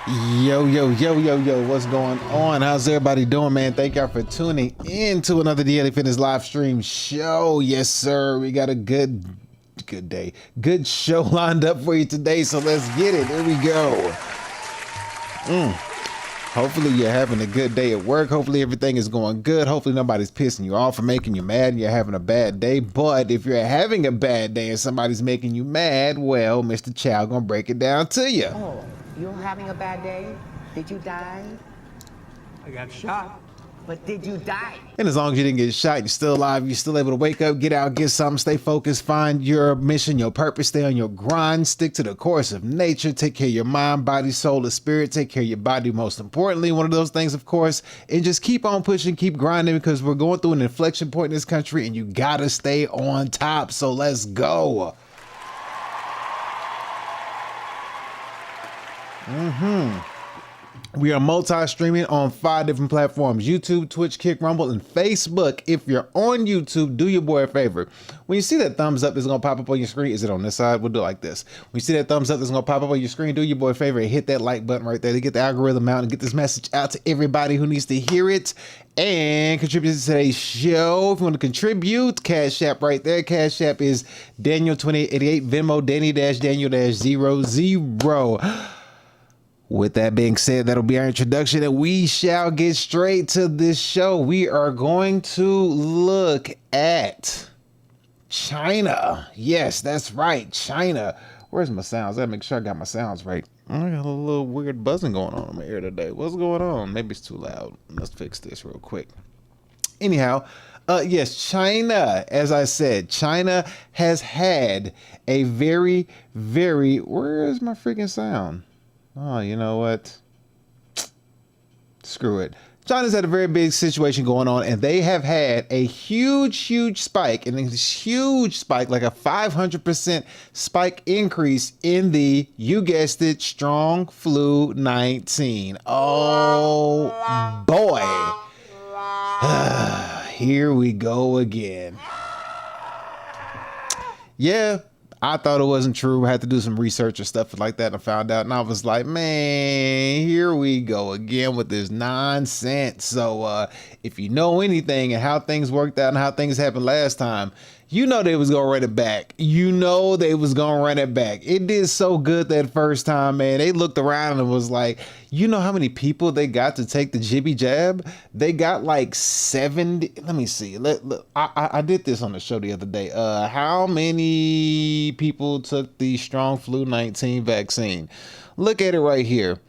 Yo, yo, yo, yo, yo, what's going on? How's everybody doing, man? Thank y'all for tuning in to another Daily Fitness live stream show. Yes, sir. We got a good show lined up for you today, so let's get it. Here we go. Hopefully you're having a good day at work. Hopefully everything is going good. Hopefully nobody's pissing you off or making you mad and you're having a bad day. But if you're having a bad day and somebody's making you mad, well, Mr. Chow gonna break it down to you. Oh, you're having a bad day? Did you die? I got shot. But did you die? And as long as you didn't get shot, you're still alive, you're still able to wake up, get out, get something, stay focused, find your mission, your purpose, stay on your grind, stick to the course of nature, take care of your mind, body, soul, and spirit, take care of your body, most importantly, one of those things, of course, and just keep on pushing, keep grinding, because we're going through an inflection point in this country, and you gotta stay on top, so let's go. We are multi-streaming on 5 different platforms: YouTube, Twitch, Kick, Rumble, and Facebook. If you're on YouTube, do your boy a favor. When you see that thumbs up that's gonna pop up on your screen, is it on this side? We'll do it like this. When you see that thumbs up that's gonna pop up on your screen, do your boy a favor and hit that like button right there to get the algorithm out and get this message out to everybody who needs to hear it and contribute to today's show. If you want to contribute, Cash App right there. Cash App is Daniel2888, Venmo Danny-Daniel-00. With that being said, that'll be our introduction, and we shall get straight to this show. We are going to look at China. Yes, that's right, China. Where's my sounds? I gotta make sure I got my sounds right. I got a little weird buzzing going on in my ear today. What's going on? Maybe it's too loud. Let's fix this real quick. Anyhow, yes, China, as I said, China has had a very, where is my freaking sound? Oh, you know what? Screw it. China's had a very big situation going on, and they have had a huge spike, and this huge spike, like a 500% spike increase in the, you guessed it, strong flu 19. Oh boy. Here we go again. Yeah. I thought it wasn't true. I had to do some research or stuff like that, and I found out, and I was like, man, here we go again with this nonsense. So if you know anything and how things worked out and how things happened last time, you know they was gonna run it back. You know they was gonna run it back. It did so good that first time, man. They looked around and was like, you know how many people they got to take the jibby jab? They got like 70. Let me see. I did this on the show the other day. How many people took the strong flu 19 vaccine? Look at it right here.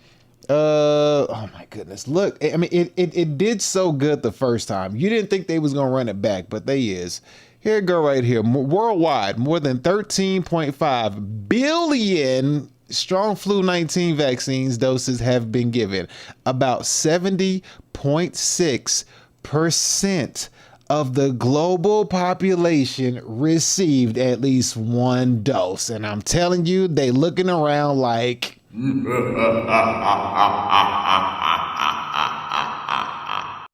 Oh my goodness. Look, I mean, it did so good the first time. You didn't think they was gonna run it back, but they is. Here it go right here. Worldwide, more than 13.5 billion strong flu 19 vaccines doses have been given. About 70.6% of the global population received at least one dose. And I'm telling you, they looking around like...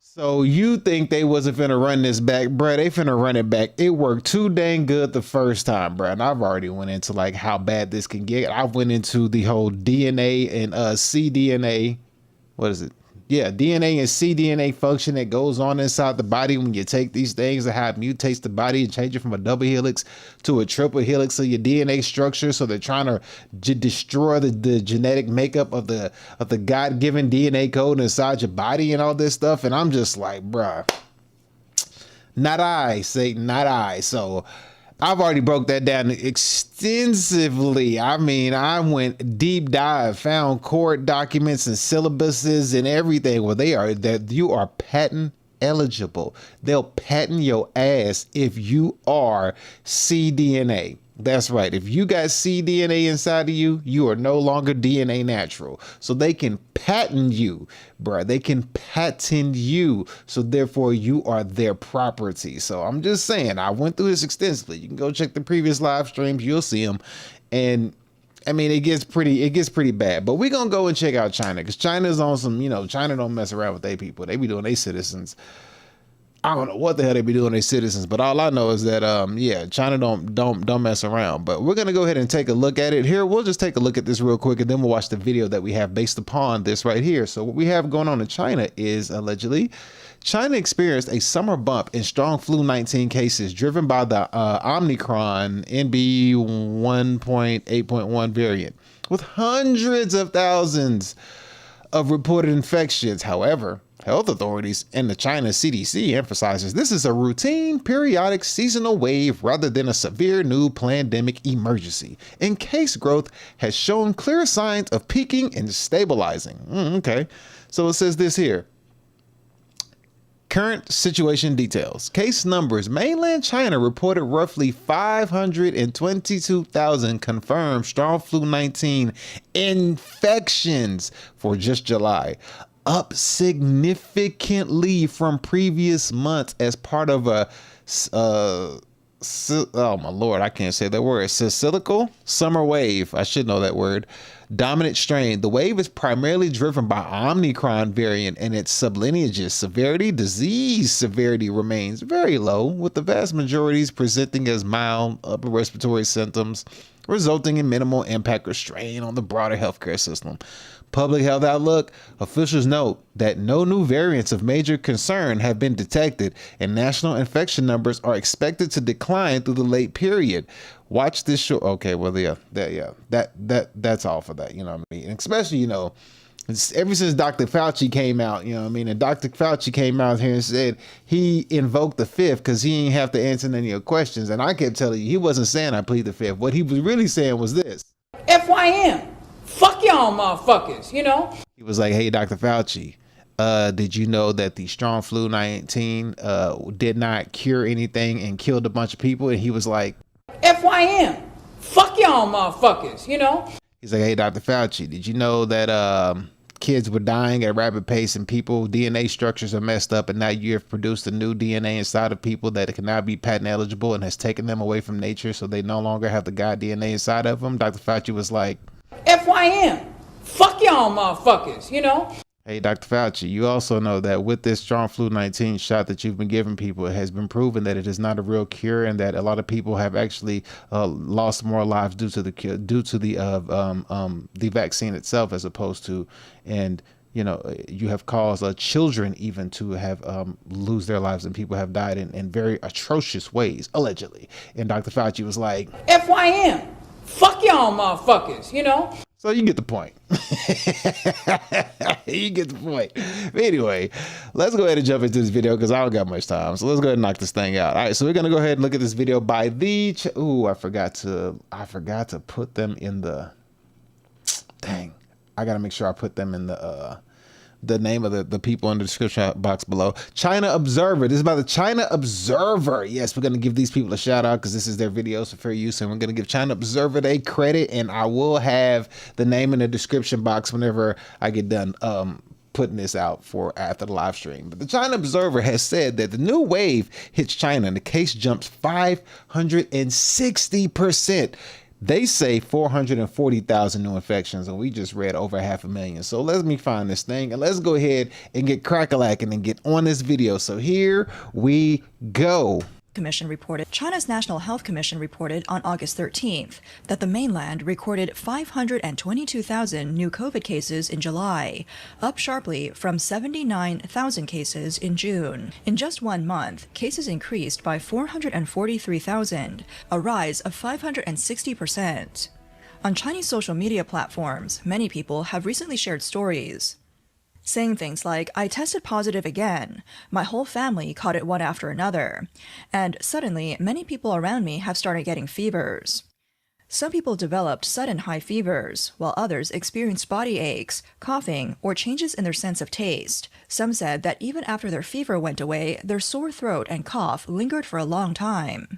So you think they wasn't finna run this back, bruh? They finna run it back. It worked too dang good the first time, bruh. And I've already went into like how bad this can get. I went into the whole DNA and cDNA. What is it? Yeah, DNA and cDNA function that goes on inside the body when you take these things and how it mutates the body and change it from a double helix to a triple helix of your DNA structure. So they're trying to destroy the genetic makeup of the God-given DNA code inside your body and all this stuff. And I'm just like, bruh, not I, Satan, not I. So I've already broke that down extensively. I mean, I went deep dive, found court documents and syllabuses and everything where that you are patent eligible. They'll patent your ass if you are cDNA. That's right. If you got cDNA inside of you, you are no longer DNA natural. So they can patent you, bruh. They can patent you. So therefore you are their property. So I'm just saying, I went through this extensively. You can go check the previous live streams. You'll see them. And I mean, it gets pretty bad, but we're going to go and check out China because China's on some, China don't mess around with their people. They be doing their citizens I don't know what the hell they be doing to their citizens, but all I know is that yeah, China don't mess around. But we're gonna go ahead and take a look at it here. We'll just take a look at this real quick, and then we'll watch the video that we have based upon this right here. So what we have going on in China is allegedly China experienced a summer bump in strong flu 19 cases driven by the Omicron NB 1.8.1 variant, with hundreds of thousands of reported infections. However, health authorities and the China CDC emphasizes this is a routine, periodic, seasonal wave rather than a severe new pandemic emergency, and case growth has shown clear signs of peaking and stabilizing. Okay, so it says this here. Current situation details. Case numbers. Mainland China reported roughly 522,000 confirmed strong flu 19 infections for just July, up significantly from previous months as part of a oh my lord, I can't say that word. Cyclical summer wave. I should know that word. Dominant strain. The wave is primarily driven by Omicron variant and its sublineages. Severity, disease severity remains very low, with the vast majorities presenting as mild upper respiratory symptoms, resulting in minimal impact or strain on the broader healthcare system. Public health outlook. Officials note that no new variants of major concern have been detected, and national infection numbers are expected to decline through the late period. Watch this show. Okay, well, that's all for that. You know what I mean? And especially, you know, ever since Dr. Fauci came out, you know what I mean? And Dr. Fauci came out here and said he invoked the fifth because he didn't have to answer any of your questions. And I kept telling you, he wasn't saying I plead the fifth. What he was really saying was this. FYM. Fuck y'all motherfuckers, you know? He was like, hey, Dr. Fauci, did you know that the strong flu 19 did not cure anything and killed a bunch of people? And he was like, FYM. Fuck y'all motherfuckers, you know? He's like, hey, Dr. Fauci, did you know that kids were dying at a rapid pace and people DNA structures are messed up, and now you have produced a new DNA inside of people that can now be patent eligible and has taken them away from nature, so they no longer have the god DNA inside of them? Dr. Fauci was like, FYM. Fuck y'all motherfuckers, you know? Hey, Dr. Fauci, you also know that with this strong flu 19 shot that you've been giving people, it has been proven that it is not a real cure, and that a lot of people have actually lost more lives due to the vaccine itself, as opposed to, and you know, you have caused children even to have lose their lives, and people have died in very atrocious ways, allegedly. And Dr. Fauci was like, FYM. Fuck y'all motherfuckers, you know? So you get the point. You get the point. But anyway, let's go ahead and jump into this video because I don't got much time. So let's go ahead and knock this thing out. All right, so we're gonna go ahead and look at this video by the. Ooh, I forgot to put them in the. Dang, I gotta make sure I put them in the name of the people in the description box below. China Observer. This is about the China Observer. Yes, we're going to give these people a shout out because this is their videos for fair use, and we're going to give China Observer their credit, and I will have the name in the description box whenever I get done putting this out for after the live stream. But the China Observer has said that the new wave hits China and the case jumps 560%. They say 440,000 new infections, and we just read over 500,000. So let me find this thing, and let's go ahead and get crack-a-lacking and get on this video. So here we go. China's National Health Commission reported on August 13th that the mainland recorded 522,000 new COVID cases in July, up sharply from 79,000 cases in June. In just 1 month, cases increased by 443,000, a rise of 560%. On Chinese social media platforms, many people have recently shared stories saying things like, I tested positive again, my whole family caught it one after another, and suddenly many people around me have started getting fevers. Some people developed sudden high fevers, while others experienced body aches, coughing, or changes in their sense of taste. Some said that even after their fever went away, their sore throat and cough lingered for a long time.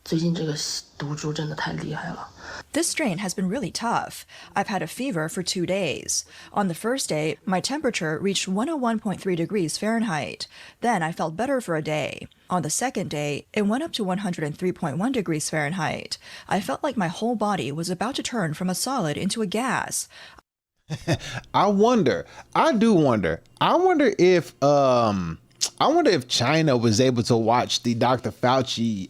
最近这个毒株真的太厉害了。 This strain has been really tough. I've had a fever for 2 days. On the first day, my temperature reached 101.3 degrees Fahrenheit. Then I felt better for a day. On the second day, it went up to 103.1 degrees Fahrenheit. I felt like my whole body was about to turn from a solid into a gas. I do wonder if I wonder if China was able to watch the Dr. Fauci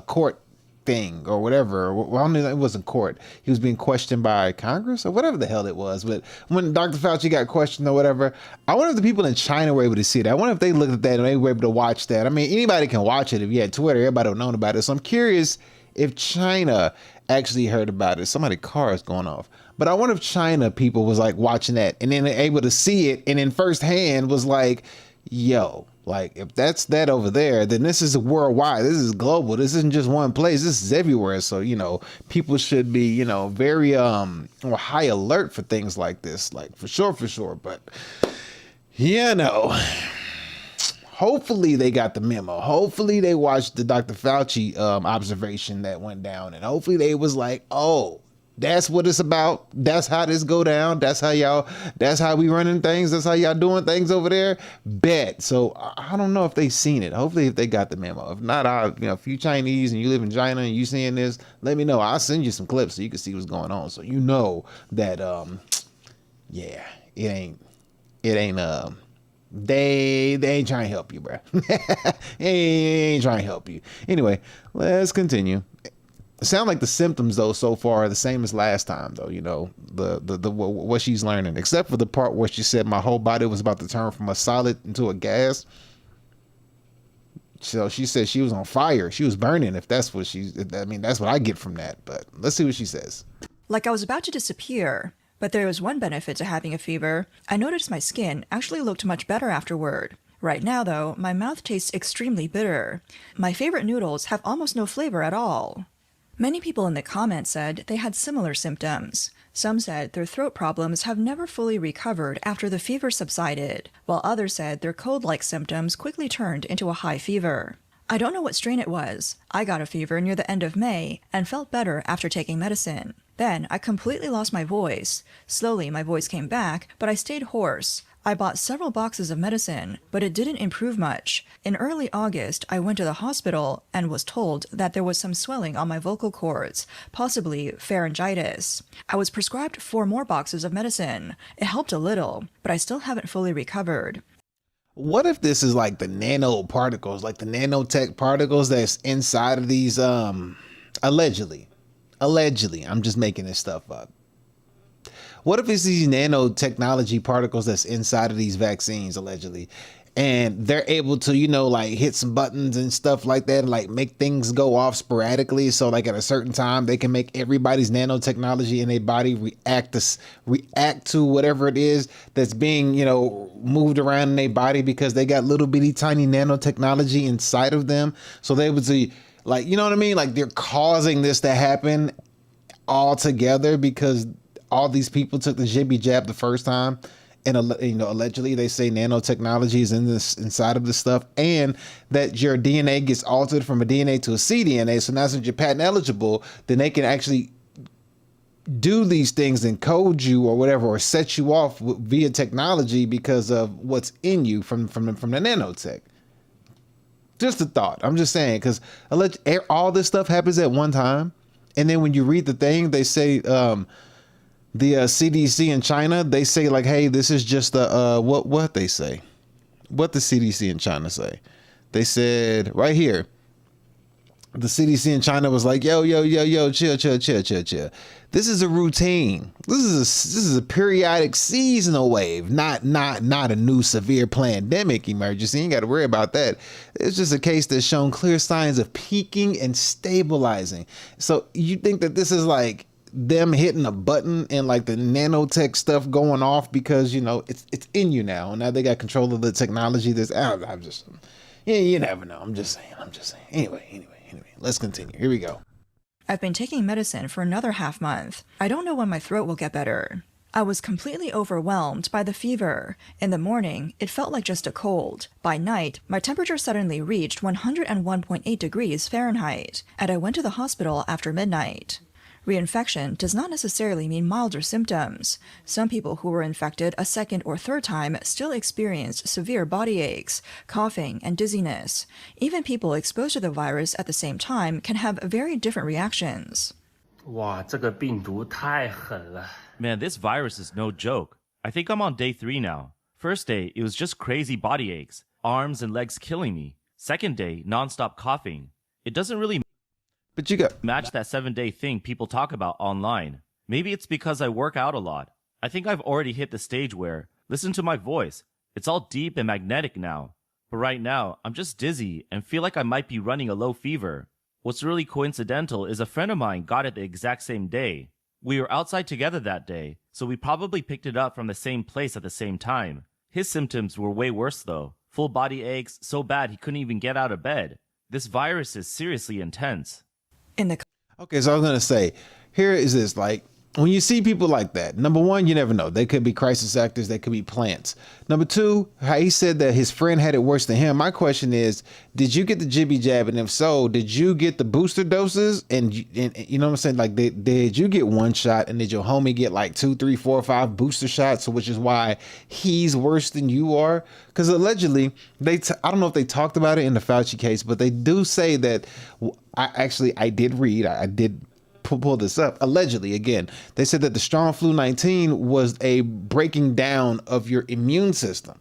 court thing or whatever. Well, I don't know, it wasn't court. He was being questioned by Congress or whatever the hell it was. But when Dr. Fauci got questioned or whatever, I wonder if the people in China were able to see that. I wonder if they looked at that and they were able to watch that. I mean, anybody can watch it. If you had Twitter, everybody would have known about it. So I'm curious if China actually heard about it. Somebody's car is going off. But I wonder if China people was like watching that and then able to see it and in firsthand was like, yo, like if that's that over there, then this is worldwide. This is global. This isn't just one place. This is everywhere. So, you know, people should be, you know, very or high alert for things like this, like for sure. But you know, hopefully they got the memo. Hopefully they watched the Dr. Fauci observation that went down, and hopefully they was like, oh, that's what it's about. That's how this go down. That's how we running things. That's how y'all doing things over there. Bet. So I don't know if they seen it. Hopefully if they got the memo. If not, if you Chinese and you live in China and you seeing this, let me know. I'll send you some clips so you can see what's going on. So you know that, yeah, it ain't, they ain't trying to help you, bro. They ain't trying to help you. Anyway, let's continue. It sound like the symptoms though so far are the same as last time though, you know, the what she's learning, except for the part where she said my whole body was about to turn from a solid into a gas. So she said she was on fire. She was burning. If that's what that's what I get from that. But let's see what she says. Like I was about to disappear, but there was one benefit to having a fever. I noticed my skin actually looked much better afterward. Right now though, my mouth tastes extremely bitter. My favorite noodles have almost no flavor at all. Many people in the comments said they had similar symptoms. Some said their throat problems have never fully recovered after the fever subsided, while others said their cold-like symptoms quickly turned into a high fever. I don't know what strain it was. I got a fever near the end of May and felt better after taking medicine. Then I completely lost my voice. Slowly my voice came back, but I stayed hoarse. I bought several boxes of medicine, but it didn't improve much. In early August, I went to the hospital and was told that there was some swelling on my vocal cords, possibly pharyngitis. I was prescribed 4 more boxes of medicine. It helped a little, but I still haven't fully recovered. What if this is like the nanoparticles, like the nanotech particles that's inside of these, allegedly, I'm just making this stuff up. What if it's these nanotechnology particles that's inside of these vaccines, allegedly, and they're able to, like hit some buttons and stuff like that, and like make things go off sporadically. So like at a certain time, they can make everybody's nanotechnology in their body react to whatever it is that's being, moved around in their body because they got little bitty tiny nanotechnology inside of them. So they would see, like, you know what I mean? Like they're causing this to happen all together because all these people took the jibby jab the first time, and allegedly they say nanotechnology is inside of this stuff, and that your DNA gets altered from a DNA to a cDNA. So now since you're patent eligible, then they can actually do these things and code you or whatever, or set you off via technology because of what's in you from the nanotech. Just a thought. I'm just saying, because all this stuff happens at one time, and then when you read the thing, they say the CDC in China, they say like, hey, this is just what they say. What the CDC in China say. They said right here, the CDC in China was like, yo, chill. This is a routine. This is a periodic seasonal wave, not a new severe pandemic emergency. You ain't got to worry about that. It's just a case that's shown clear signs of peaking and stabilizing. So you think that this is like them hitting a button and like the nanotech stuff going off because it's in you now, and now they got control of the technology. You never know. I'm just saying. Anyway, let's continue. Here we go. I've been taking medicine for another half month. I don't know when my throat will get better. I was completely overwhelmed by the fever. In the morning, it felt like just a cold. By night, my temperature suddenly reached 101.8 degrees Fahrenheit, and I went to the hospital after midnight. Reinfection does not necessarily mean milder symptoms. Some people who were infected a second or third time still experienced severe body aches, coughing, and dizziness. Even people exposed to the virus at the same time can have very different reactions. 哇，这个病毒太狠了。 Man, this virus is no joke. I think I'm on day 3 now. First day, it was just crazy body aches. arms and legs killing me. Second day, nonstop coughing. It doesn't really But you got match that 7-day thing people talk about online. Maybe it's because I work out a lot. I think I've already hit the stage where, listen to my voice, it's all deep and magnetic now. But right now, I'm just dizzy and feel like I might be running a low fever. What's really coincidental is a friend of mine got it the exact same day. We were outside together that day, so we probably picked it up from the same place at the same time. His symptoms were way worse though. Full body aches, so bad he couldn't even get out of bed. This virus is seriously intense. In the okay. So I was gonna say, here is this like. When you see people like that, number one, you never know. They could be crisis actors. They could be plants. Number two, how he said that his friend had it worse than him. My question is, did you get the jibby jab? And if so, did you get the booster doses? And you know what I'm saying? Like, did you get one shot? And did your homie get like 2, 3, 4, 5 booster shots? Which is why he's worse than you are. Because allegedly, I don't know if they talked about it in the Fauci case, but they do say that I did read, I did pull this up. Allegedly, again, they said that the strong flu 19 was a breaking down of your immune system.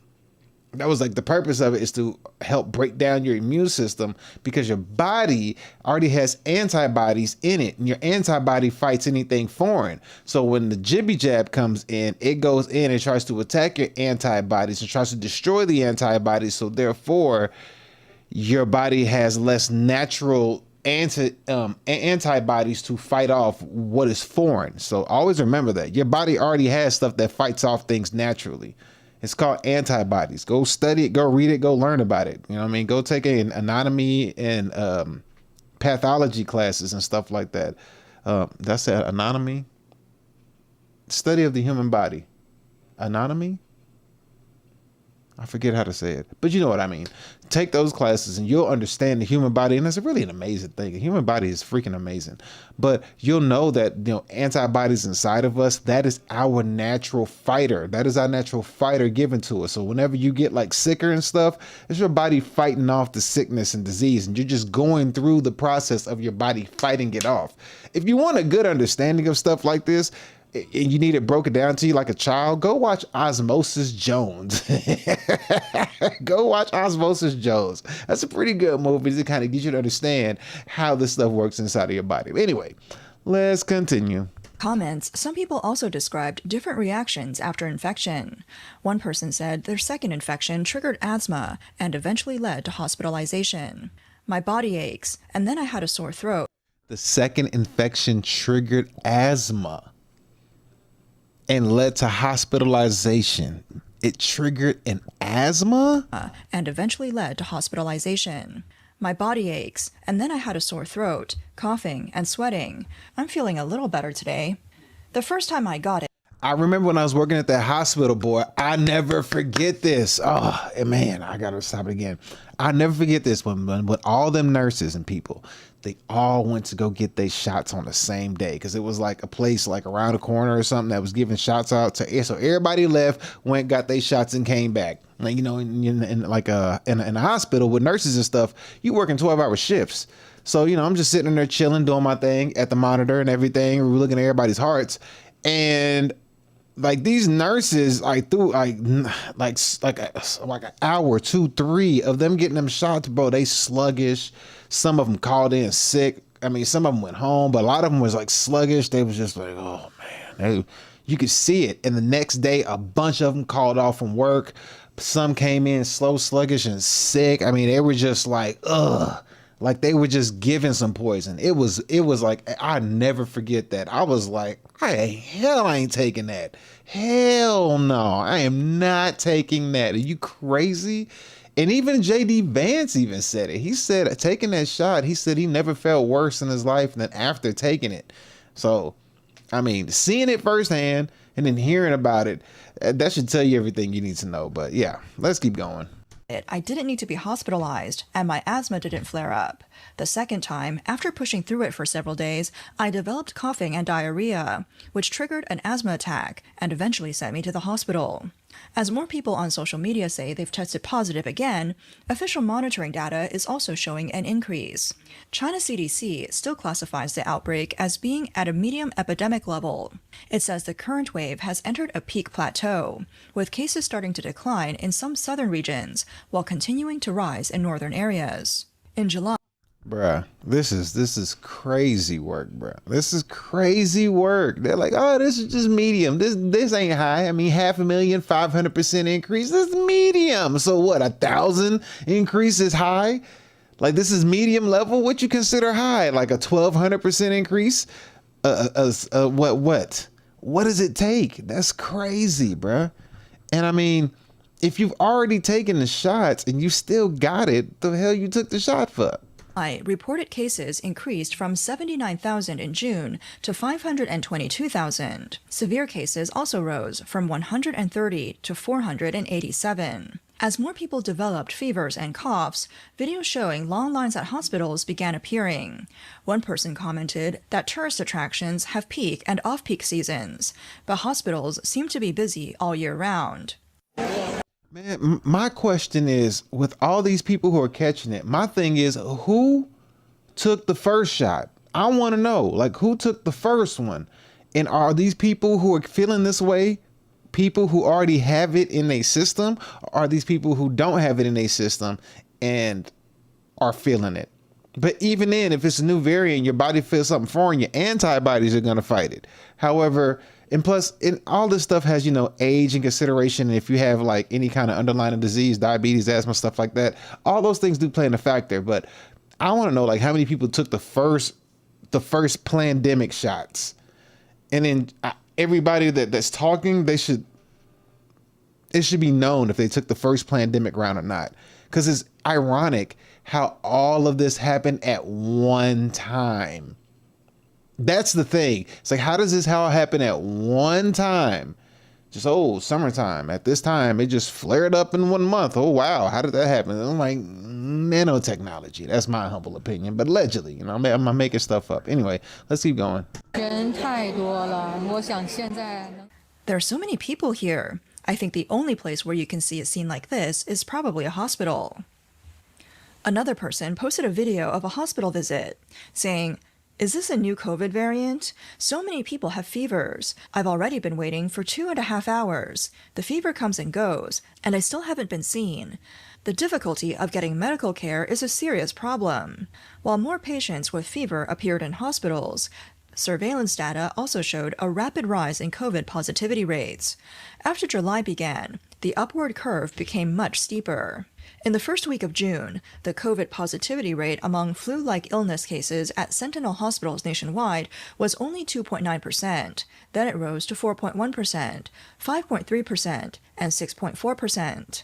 That was like the purpose of it, is to help break down your immune system, because your body already has antibodies in it, and your antibody fights anything foreign. So when the jibby jab comes in, it goes in and tries to attack your antibodies and tries to destroy the antibodies. So therefore, your body has less natural antibodies to fight off what is foreign. So always remember that your body already has stuff that fights off things naturally. It's called antibodies. Go study it, go read it, go learn about it. You know what I mean? Go take an anatomy and pathology classes and stuff like that. That's that anatomy, study of the human body. Anatomy? I forget how to say it, but you know what I mean. Take those classes and you'll understand the human body. And it's really an amazing thing. The human body is freaking amazing. But you'll know that, you know, antibodies inside of us, that is our natural fighter. That is our natural fighter given to us. So whenever you get like sicker and stuff, it's your body fighting off the sickness and disease. And you're just going through the process of your body fighting it off. If you want a good understanding of stuff like this, and you need it broken down to you like a child, go watch Osmosis Jones. Go watch Osmosis Jones. That's a pretty good movie to kind of get you to understand how this stuff works inside of your body. Anyway, let's continue. comments, some people also described different reactions after infection. One person said their second infection triggered asthma and eventually led to hospitalization. My body aches, and then I had a sore throat. The second infection triggered asthma and led to hospitalization. It triggered an asthma? And eventually led to hospitalization. My body aches, and then I had a sore throat, coughing, and sweating. I'm feeling a little better today. The first time I got it, I remember when I was working at that hospital, boy, I never forget this. Oh, man, I got to stop it again. I never forget this when all them nurses and people, they all went to go get their shots on the same day, because it was like a place like around the corner or something that was giving shots out to. So everybody left, went, got their shots, and came back. Like, you know, in a hospital with nurses and stuff, you working 12-hour shifts. So, you know, I'm just sitting in there chilling, doing my thing at the monitor and everything. We're looking at everybody's hearts, and like these nurses, like through like an hour, 2, 3 of them getting them shots, bro. They sluggish. Some of them called in sick. I mean, some of them went home, but a lot of them was like sluggish. They was just like, oh man, you could see it. And the next day, a bunch of them called off from work. Some came in slow, sluggish, and sick. I mean, they were just like, ugh. Like they were just given some poison. It was like, I never forget that. I was like, I ain't taking that. Hell no, I am not taking that. Are you crazy? And even JD Vance even said it. He said taking that shot, he said he never felt worse in his life than after taking it. So, I mean, seeing it firsthand and then hearing about it, that should tell you everything you need to know. But yeah, let's keep going. I didn't need to be hospitalized, and my asthma didn't flare up. The second time, after pushing through it for several days, I developed coughing and diarrhea, which triggered an asthma attack and eventually sent me to the hospital. As more people on social media say they've tested positive again, official monitoring data is also showing an increase. China CDC still classifies the outbreak as being at a medium epidemic level. It says the current wave has entered a peak plateau, with cases starting to decline in some southern regions while continuing to rise in northern areas. In July, Bruh, this is crazy work, bruh. This is crazy work. They're like, oh, this is just medium. This ain't high. I mean, 500,000, 500% increase. This is medium. So what? 1,000 increase is high? Like, this is medium level. What you consider high? Like a 1,200% increase? What? What does it take? That's crazy, bruh. And I mean, if you've already taken the shots and you still got it, the hell you took the shot for? reported cases increased from 79,000 in June to 522,000. Severe cases also rose from 130 to 487. As more people developed fevers and coughs, videos showing long lines at hospitals began appearing. One person commented that tourist attractions have peak and off-peak seasons, but hospitals seem to be busy all year round. Man, my question is, with all these people who are catching it, my thing is, who took the first shot? I want to know, like, who took the first one? And are these people who are feeling this way people who already have it in their system? Or are these people who don't have it in their system and are feeling it? But even then, if it's a new variant, your body feels something foreign, your antibodies are going to fight it. However, and plus, all this stuff has, you know, age and consideration. If you have like any kind of underlying disease, diabetes, asthma, stuff like that, all those things do play in a factor. But I want to know, like, how many people took the first pandemic shots, and then everybody that's talking, it should be known if they took the first pandemic round or not, because it's ironic how all of this happened at one time. That's the thing. It's like, how does this all happen at one time? Just, summertime. At this time, it just flared up in 1 month. Oh, wow. How did that happen? I'm like, nanotechnology. That's my humble opinion. But allegedly, you know, I'm making stuff up. Anyway, let's keep going. There are so many people here. I think the only place where you can see a scene like this is probably a hospital. Another person posted a video of a hospital visit, saying, "Is this a new COVID variant? So many people have fevers. I've already been waiting for 2.5 hours. The fever comes and goes, and I still haven't been seen. The difficulty of getting medical care is a serious problem." While more patients with fever appeared in hospitals, surveillance data also showed a rapid rise in COVID positivity rates. After July began, the upward curve became much steeper. In the first week of June, the COVID positivity rate among flu-like illness cases at Sentinel hospitals nationwide was only 2.9%. Then it rose to 4.1%, 5.3%, and 6.4%.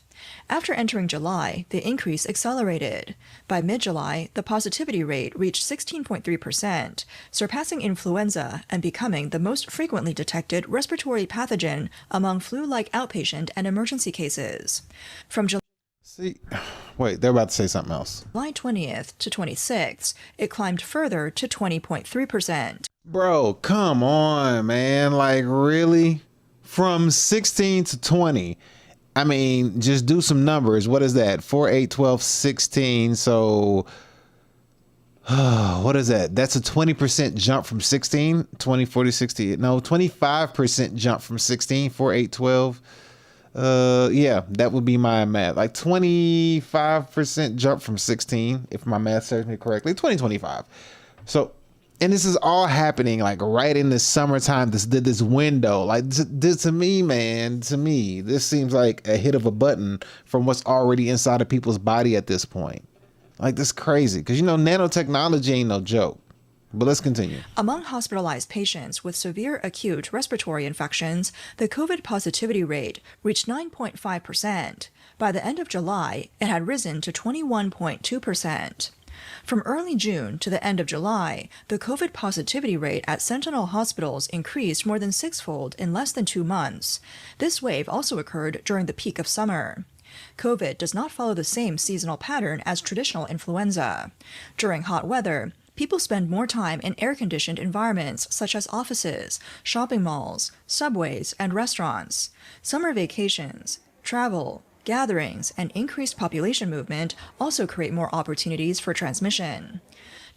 After entering July, the increase accelerated. By mid-July, the positivity rate reached 16.3%, surpassing influenza and becoming the most frequently detected respiratory pathogen among flu-like outpatient and emergency cases. From July Wait, they're about to say something else. July 20th to 26th, it climbed further to 20.3%. Bro, come on, man. Like, really? From 16 to 20. I mean, just do some numbers. What is that? 4, 8, 12, 16. So, what is that? That's a 20% jump from 16. 20, 40, 60. No, 25% jump from 16. 4, 8, 12. Yeah, that would be my math. Like 25% jump from 16, if my math serves me correctly. 2025. So, and this is all happening like right in the summertime. This window, like this to me, man. To me, this seems like a hit of a button from what's already inside of people's body at this point. Like, this is crazy, because, you know, nanotechnology ain't no joke. But let's continue. Among hospitalized patients with severe acute respiratory infections, the COVID positivity rate reached 9.5%. By the end of July, it had risen to 21.2%. From early June to the end of July, the COVID positivity rate at Sentinel hospitals increased more than sixfold in less than 2 months. This wave also occurred during the peak of summer. COVID does not follow the same seasonal pattern as traditional influenza. During hot weather, people spend more time in air-conditioned environments such as offices, shopping malls, subways, and restaurants. Summer vacations, travel, gatherings, and increased population movement also create more opportunities for transmission.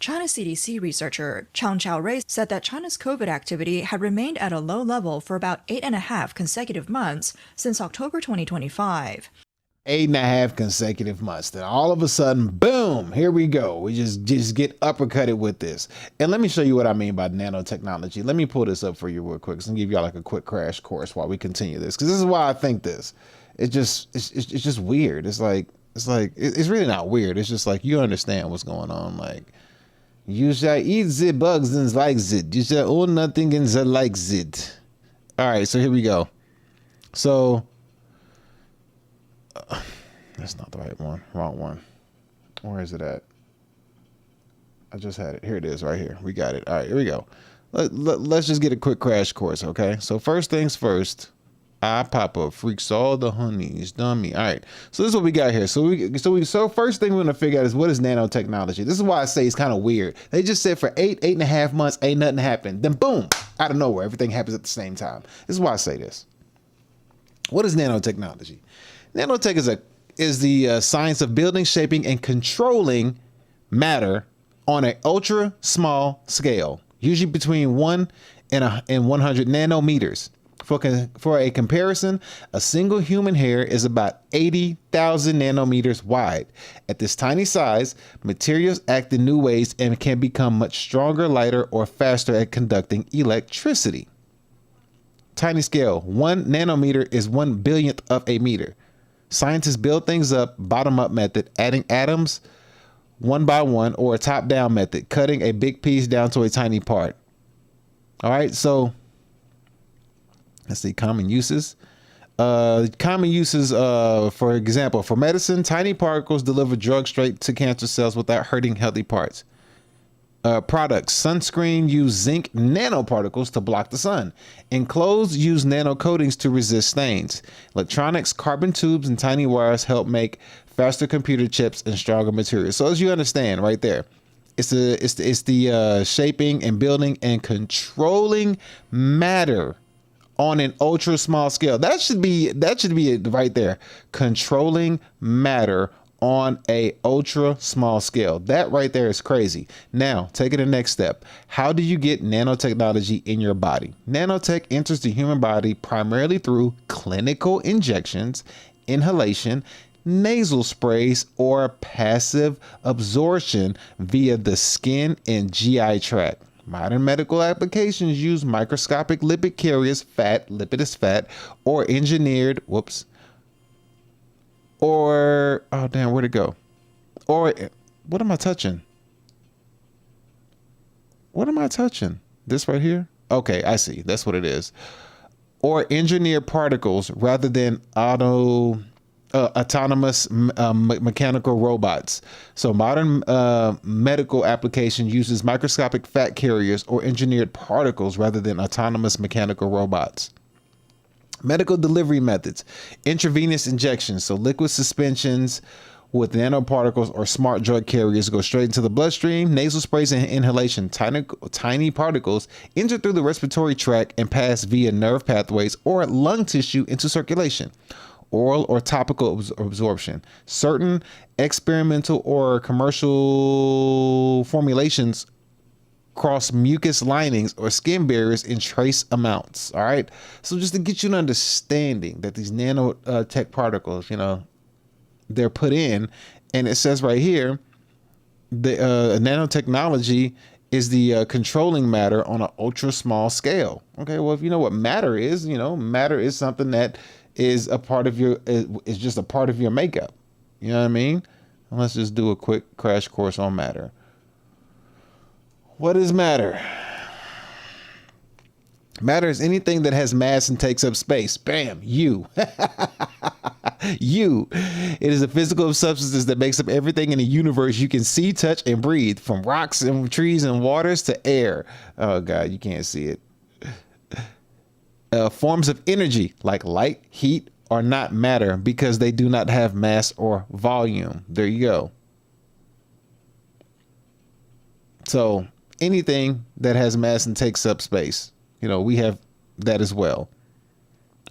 China CDC researcher Chang Chao-rui said that China's COVID activity had remained at a low level for about 8.5 consecutive months since October 2025. 8.5 consecutive months. Then all of a sudden, boom, here we go. We just get uppercutted with this. And let me show you what I mean by nanotechnology. Let me pull this up for you real quick and give y'all like a quick crash course while we continue this. Because this is why I think this. It's just weird. It's really not weird. It's just like you understand what's going on. Like, you shall eat the bugs and like it. You shall own nothing and the likes it. All right, so here we go. So that's not the right one. Wrong one. Where is it at? I just had it. Here it is right here. We got it. All right, here we go. Let's just get a quick crash course, okay? So first things first. I pop up, freaks all the honeys, dummy. All right, so this is what we got here. So first thing we're gonna figure out is what is nanotechnology. This is why I say it's kind of weird. They just said for 8.5 months, ain't nothing happened. Then boom, out of nowhere, everything happens at the same time. This is why I say this. What is nanotechnology? Nanotech is the science of building, shaping, and controlling matter on an ultra small scale, usually between 1 and 100 nanometers. For a comparison, a single human hair is about 80,000 nanometers wide. At this tiny size, materials act in new ways and can become much stronger, lighter, or faster at conducting electricity. Tiny scale, 1 nanometer is 1/1000th of a meter. Scientists build things up, bottom-up method, adding atoms one by one, or a top-down method, cutting a big piece down to a tiny part. All right, so let's see, common uses. For example, for medicine, tiny particles deliver drugs straight to cancer cells without hurting healthy parts. Products, sunscreen use zinc nanoparticles to block the sun. And clothes use nano coatings to resist stains. Electronics, carbon tubes, and tiny wires help make faster computer chips and stronger materials. So as you understand right there, it's the shaping and building and controlling matter on an ultra small scale. That should be it right there. Controlling matter on a ultra small scale. That right there is crazy. Now, taking the next step. How do you get nanotechnology in your body? Nanotech enters the human body primarily through clinical injections, inhalation, nasal sprays, or passive absorption via the skin and GI tract. Modern medical applications use microscopic lipid carriers, lipid is fat, or engineered, where'd it go? Or, what am I touching? What am I touching? This right here? Okay, I see. That's what it is. Or engineered particles rather than autonomous mechanical robots. So modern medical application uses microscopic fat carriers or engineered particles rather than autonomous mechanical robots. Medical delivery methods, intravenous injections. So liquid suspensions with nanoparticles or smart drug carriers go straight into the bloodstream. Nasal sprays and inhalation, tiny particles enter through the respiratory tract and pass via nerve pathways or lung tissue into circulation. Oral or topical absorption. Certain experimental or commercial formulations cross mucus linings or skin barriers in trace amounts. All right. So just to get you an understanding that these nanotech particles, they're put in, and it says right here, the nanotechnology is the controlling matter on an ultra small scale. Okay. Well, if you know what matter is, matter is something that is a part of is just a part of your makeup. You know what I mean? Let's just do a quick crash course on matter. What is matter? Matter is anything that has mass and takes up space. Bam, you. You. It is a physical substance that makes up everything in the universe you can see, touch, and breathe, from rocks and trees and waters to air. Oh God, you can't see it. Forms of energy like light, heat, are not matter because they do not have mass or volume. There you go. So anything that has mass and takes up space, we have that as well.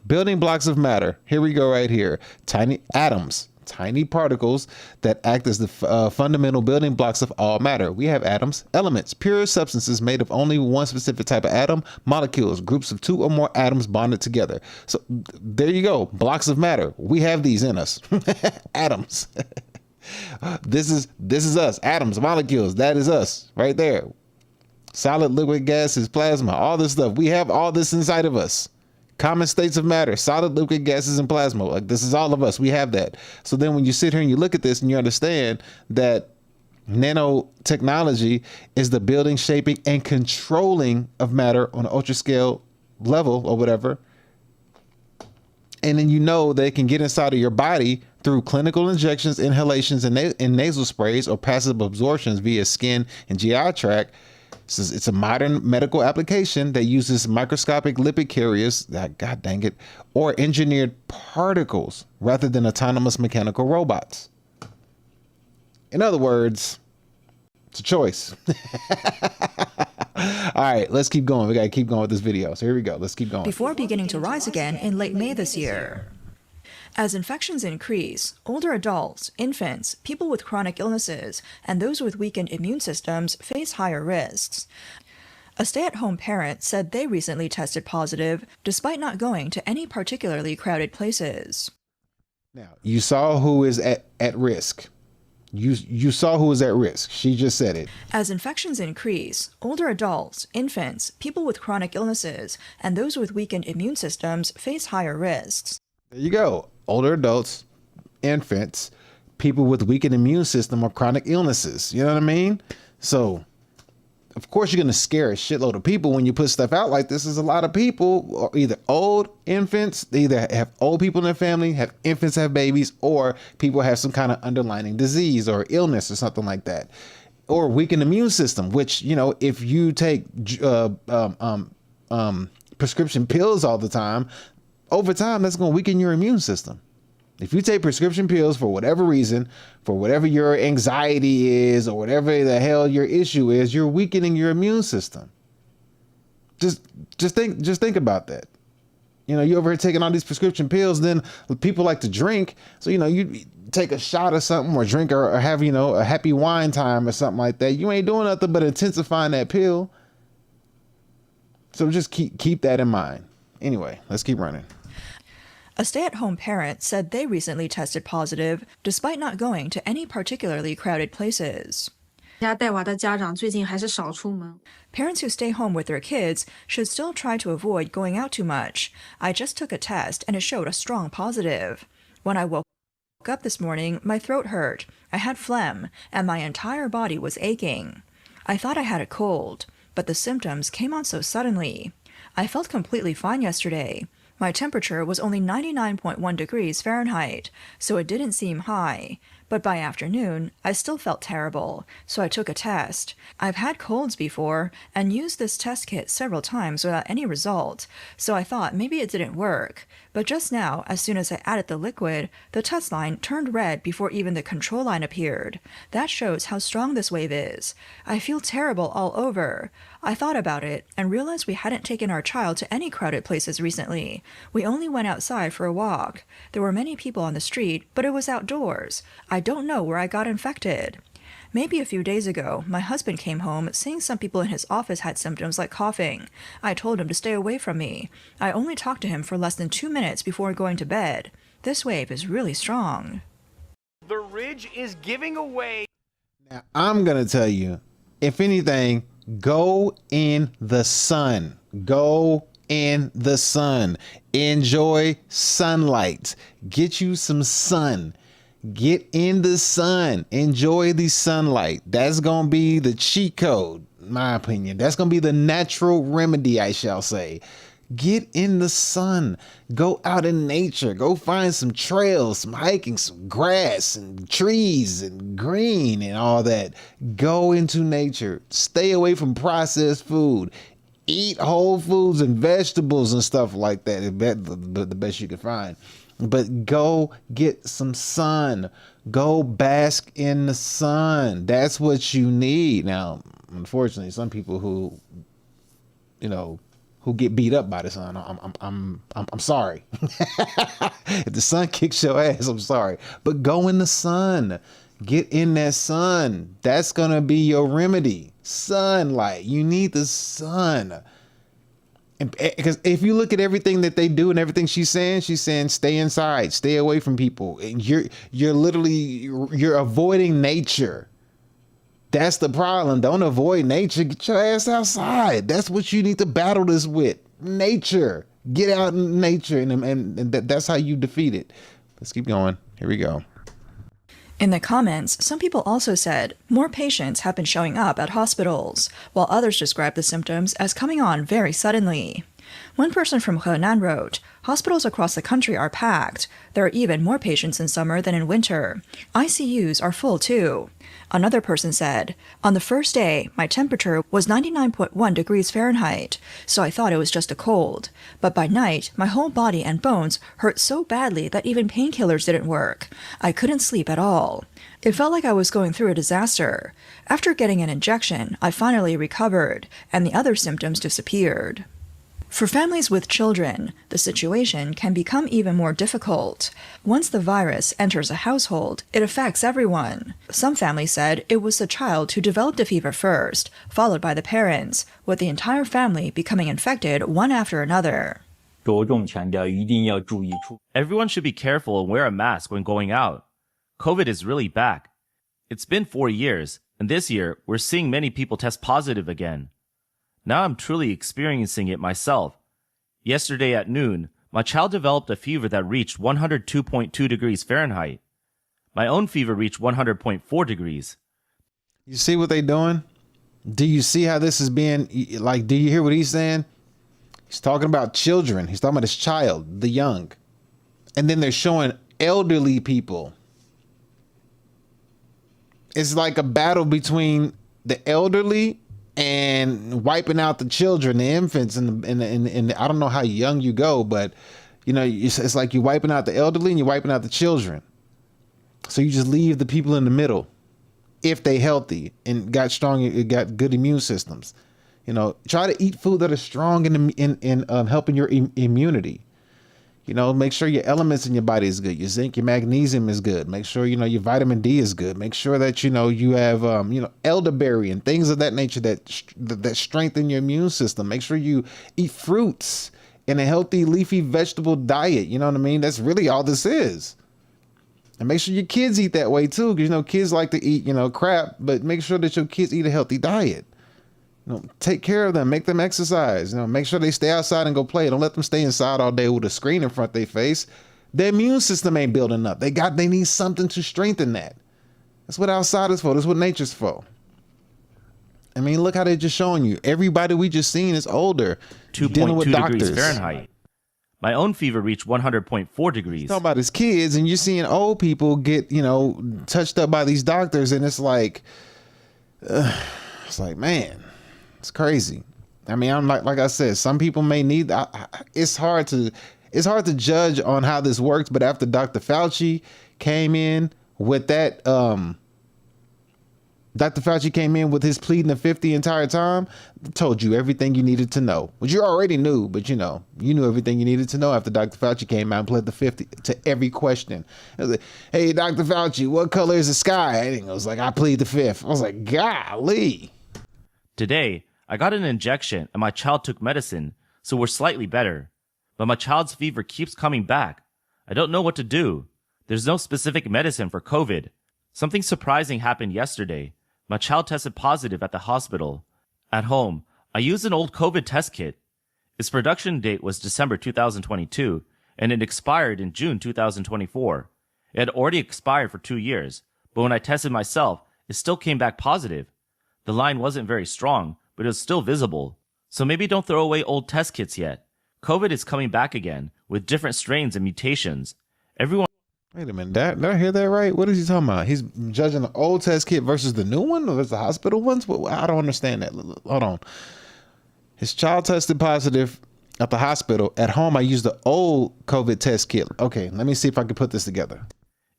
Building blocks of matter. Here we go right here. Tiny atoms, tiny particles that act as the fundamental building blocks of all matter. We have atoms, elements, pure substances made of only one specific type of atom, molecules, groups of 2 or more atoms bonded together. So there you go. Blocks of matter. We have these in us. Atoms. This is us. Atoms, molecules. That is us right there. Solid, liquid, gases, plasma, all this stuff. We have all this inside of us. Common states of matter, solid, liquid, gases, and plasma. Like, this is all of us. We have that. So then when you sit here and you look at this and you understand that nanotechnology is the building, shaping, and controlling of matter on an ultra scale level or whatever. And then they can get inside of your body through clinical injections, inhalations, and nasal sprays, or passive absorptions via skin and GI tract. It's a modern medical application that uses microscopic lipid carriers, God dang it, or engineered particles rather than autonomous mechanical robots. In other words, it's a choice. All right, let's keep going. We got to keep going with this video. So here we go. Let's keep going. Before beginning to rise again in late May this year. As infections increase, older adults, infants, people with chronic illnesses, and those with weakened immune systems face higher risks. A stay-at-home parent said they recently tested positive despite not going to any particularly crowded places. Now, you saw who is at risk. You saw who is at risk. She just said it. As infections increase, older adults, infants, people with chronic illnesses, and those with weakened immune systems face higher risks. There you go. Older adults, infants, people with weakened immune system or chronic illnesses. You know what I mean? So, of course, you're going to scare a shitload of people when you put stuff out like this. Is a lot of people, or either old infants, they either have old people in their family, have infants, have babies, or people have some kind of underlying disease or illness or something like that, or weakened immune system. Which, if you take prescription pills all the time, over time, that's going to weaken your immune system. If you take prescription pills for whatever reason, for whatever your anxiety is or whatever the hell your issue is, you're weakening your immune system. Just think about that. You over here taking all these prescription pills, then people like to drink. So, you take a shot or something or drink or have, a happy wine time or something like that. You ain't doing nothing but intensifying that pill. So just keep that in mind. Anyway, let's keep running. A stay-at-home parent said they recently tested positive despite not going to any particularly crowded places. Parents who stay home with their kids should still try to avoid going out too much. I just took a test and it showed a strong positive. When I woke up this morning, my throat hurt, I had phlegm, and my entire body was aching. I thought I had a cold, but the symptoms came on so suddenly. I felt completely fine yesterday. My temperature was only 99.1 degrees Fahrenheit, so it didn't seem high. But by afternoon, I still felt terrible, so I took a test. I've had colds before and used this test kit several times without any result, so I thought maybe it didn't work. But just now, as soon as I added the liquid, the test line turned red before even the control line appeared. That shows how strong this wave is. I feel terrible all over. I thought about it and realized we hadn't taken our child to any crowded places recently. We only went outside for a walk. There were many people on the street, but it was outdoors. I don't know where I got infected. Maybe a few days ago, my husband came home saying some people in his office had symptoms like coughing. I told him to stay away from me. I only talked to him for less than 2 minutes before going to bed. This wave is really strong. The ridge is giving away. Now, I'm going to tell you, if anything, go in the sun. Go in the sun. Enjoy sunlight. Get you some sun. Get in the sun. Enjoy the sunlight. That's going to be the cheat code, in my opinion. That's going to be the natural remedy, I shall say. Get in the sun. Go out in nature. Go find some trails, some hiking, some grass and trees and green and all that. Go into nature. Stay away from processed food. Eat whole foods and vegetables and stuff like that. The best you can find. But go get some sun. Go bask in the sun. That's what you need. Now, unfortunately, some people who, who get beat up by the sun, I'm sorry. If the sun kicks your ass, I'm sorry. But go in the sun. Get in that sun. That's gonna be your remedy. Sunlight. You need the sun. Because if you look at everything that they do and everything she's saying stay inside, stay away from people. And you're avoiding nature. That's the problem. Don't avoid nature. Get your ass outside. That's what you need to battle this with. Nature. Get out in nature, and that's how you defeat it. Let's keep going. Here we go. In the comments, some people also said more patients have been showing up at hospitals, while others described the symptoms as coming on very suddenly. One person from Henan wrote, "Hospitals across the country are packed. There are even more patients in summer than in winter. ICUs are full too." Another person said, "On the first day, my temperature was 99.1 degrees Fahrenheit, so I thought it was just a cold. But by night, my whole body and bones hurt so badly that even painkillers didn't work. I couldn't sleep at all. It felt like I was going through a disaster. After getting an injection, I finally recovered, and the other symptoms disappeared." For families with children, the situation can become even more difficult. Once the virus enters a household, it affects everyone. Some families said it was the child who developed a fever first, followed by the parents, with the entire family becoming infected one after another. Everyone should be careful and wear a mask when going out. COVID is really back. It's been 4 years, and this year, we're seeing many people test positive again. Now I'm truly experiencing it myself. Yesterday at noon, my child developed a fever that reached 102.2 degrees Fahrenheit. My own fever reached 100.4 degrees. You see what they doing? Do you see how this is being, like, do you hear what he's saying? He's talking about children. He's talking about his child, the young. And then they're showing elderly people. It's like a battle between the elderly and wiping out the children, the infants, and I don't know how young you go, but it's like you're wiping out the elderly and you're wiping out the children. So you just leave the people in the middle, if they healthy and got good immune systems. Try to eat food that are strong in helping your immunity. Make sure your elements in your body is good. Your zinc, your magnesium is good. Make sure, your vitamin D is good. Make sure that, you have, elderberry and things of that nature that strengthen your immune system. Make sure you eat fruits and a healthy leafy vegetable diet. You know what I mean? That's really all this is. And make sure your kids eat that way too. Because, kids like to eat, crap, but make sure that your kids eat a healthy diet. Take care of them, make them exercise, make sure they stay outside and go play. Don't let them stay inside all day with a screen in front of their face. Their immune system ain't building up. They need something to strengthen that. That's what outside is for. That's what nature's for. I mean, look how they're just showing you. Everybody we just seen is older. 2.2 degrees Fahrenheit. My own fever reached 100.4 degrees. Talking about his kids, and you're seeing old people get, touched up by these doctors, and it's like, man. It's crazy. I mean, I'm like I said, some people may need. It's hard to judge on how this works. But after Dr. Fauci came in with that, Dr. Fauci came in with his pleading the fifth the entire time, told you everything you needed to know, which you already knew. But you knew everything you needed to know after Dr. Fauci came out and pled the fifth to every question. It was like, "Hey, Dr. Fauci, what color is the sky?" And he was like, "I plead the fifth." I was like, "Golly." Today, I got an injection and my child took medicine, so we're slightly better. But my child's fever keeps coming back. I don't know what to do. There's no specific medicine for COVID. Something surprising happened yesterday. My child tested positive at the hospital. At home, I used an old COVID test kit. Its production date was December 2022, and it expired in June 2024. It had already expired for 2 years, but when I tested myself, it still came back positive. The line wasn't very strong, but it was still visible. So maybe don't throw away old test kits yet. COVID is coming back again with different strains and mutations. Everyone. Wait a minute, did I hear that right? What is he talking about? He's judging the old test kit versus the new one, or versus the hospital ones? I don't understand that. Hold on. His child tested positive at the hospital. At home, I used the old COVID test kit. Okay, let me see if I can put this together.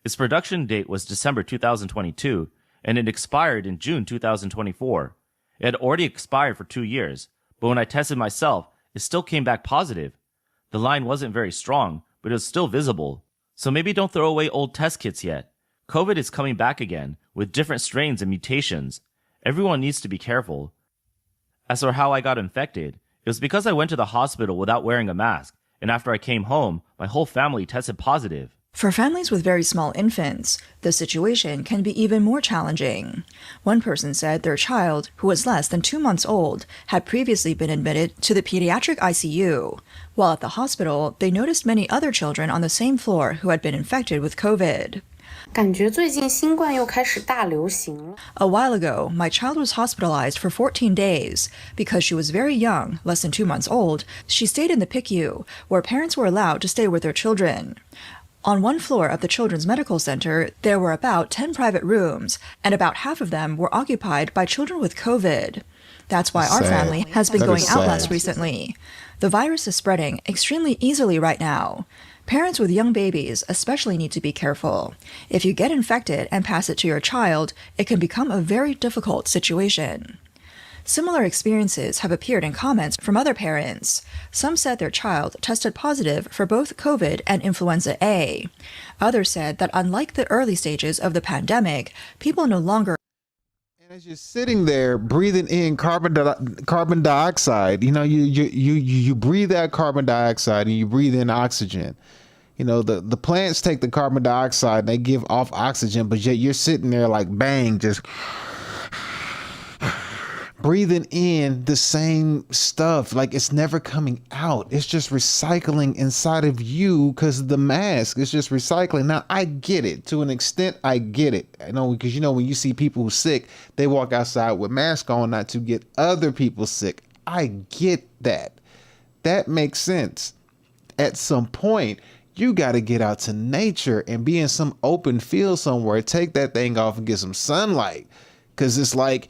Its production date was December 2022, and it expired in June 2024. It had already expired for 2 years, but when I tested myself, it still came back positive. The line wasn't very strong, but it was still visible. So maybe don't throw away old test kits yet. COVID is coming back again, with different strains and mutations. Everyone needs to be careful. As for how I got infected, it was because I went to the hospital without wearing a mask, and after I came home, my whole family tested positive. For families with very small infants, the situation can be even more challenging. One person said their child, who was less than 2 months old, had previously been admitted to the pediatric ICU. While at the hospital, they noticed many other children on the same floor who had been infected with COVID. 感觉最近新冠又开始大流行了。 A while ago, my child was hospitalized for 14 days. Because she was very young, less than 2 months old, she stayed in the PICU, where parents were allowed to stay with their children. On one floor of the Children's Medical Center, there were about 10 private rooms, and about half of them were occupied by children with COVID. That's why our family has been going out less recently. The virus is spreading extremely easily right now. Parents with young babies especially need to be careful. If you get infected and pass it to your child, it can become a very difficult situation. Similar experiences have appeared in comments from other parents. Some said their child tested positive for both COVID and influenza A. Others said that unlike the early stages of the pandemic, people no longer. And as you're sitting there breathing in carbon dioxide, you breathe out carbon dioxide and you breathe in oxygen. The plants take the carbon dioxide and they give off oxygen, but yet you're sitting there like bang, just breathing in the same stuff. Like it's never coming out. It's just recycling inside of you because the mask is just recycling. Now I get it to an extent. I get it. I know because when you see people who's sick, they walk outside with masks on not to get other people sick. I get that. That makes sense. At some point, you got to get out to nature and be in some open field somewhere. Take that thing off and get some sunlight because it's like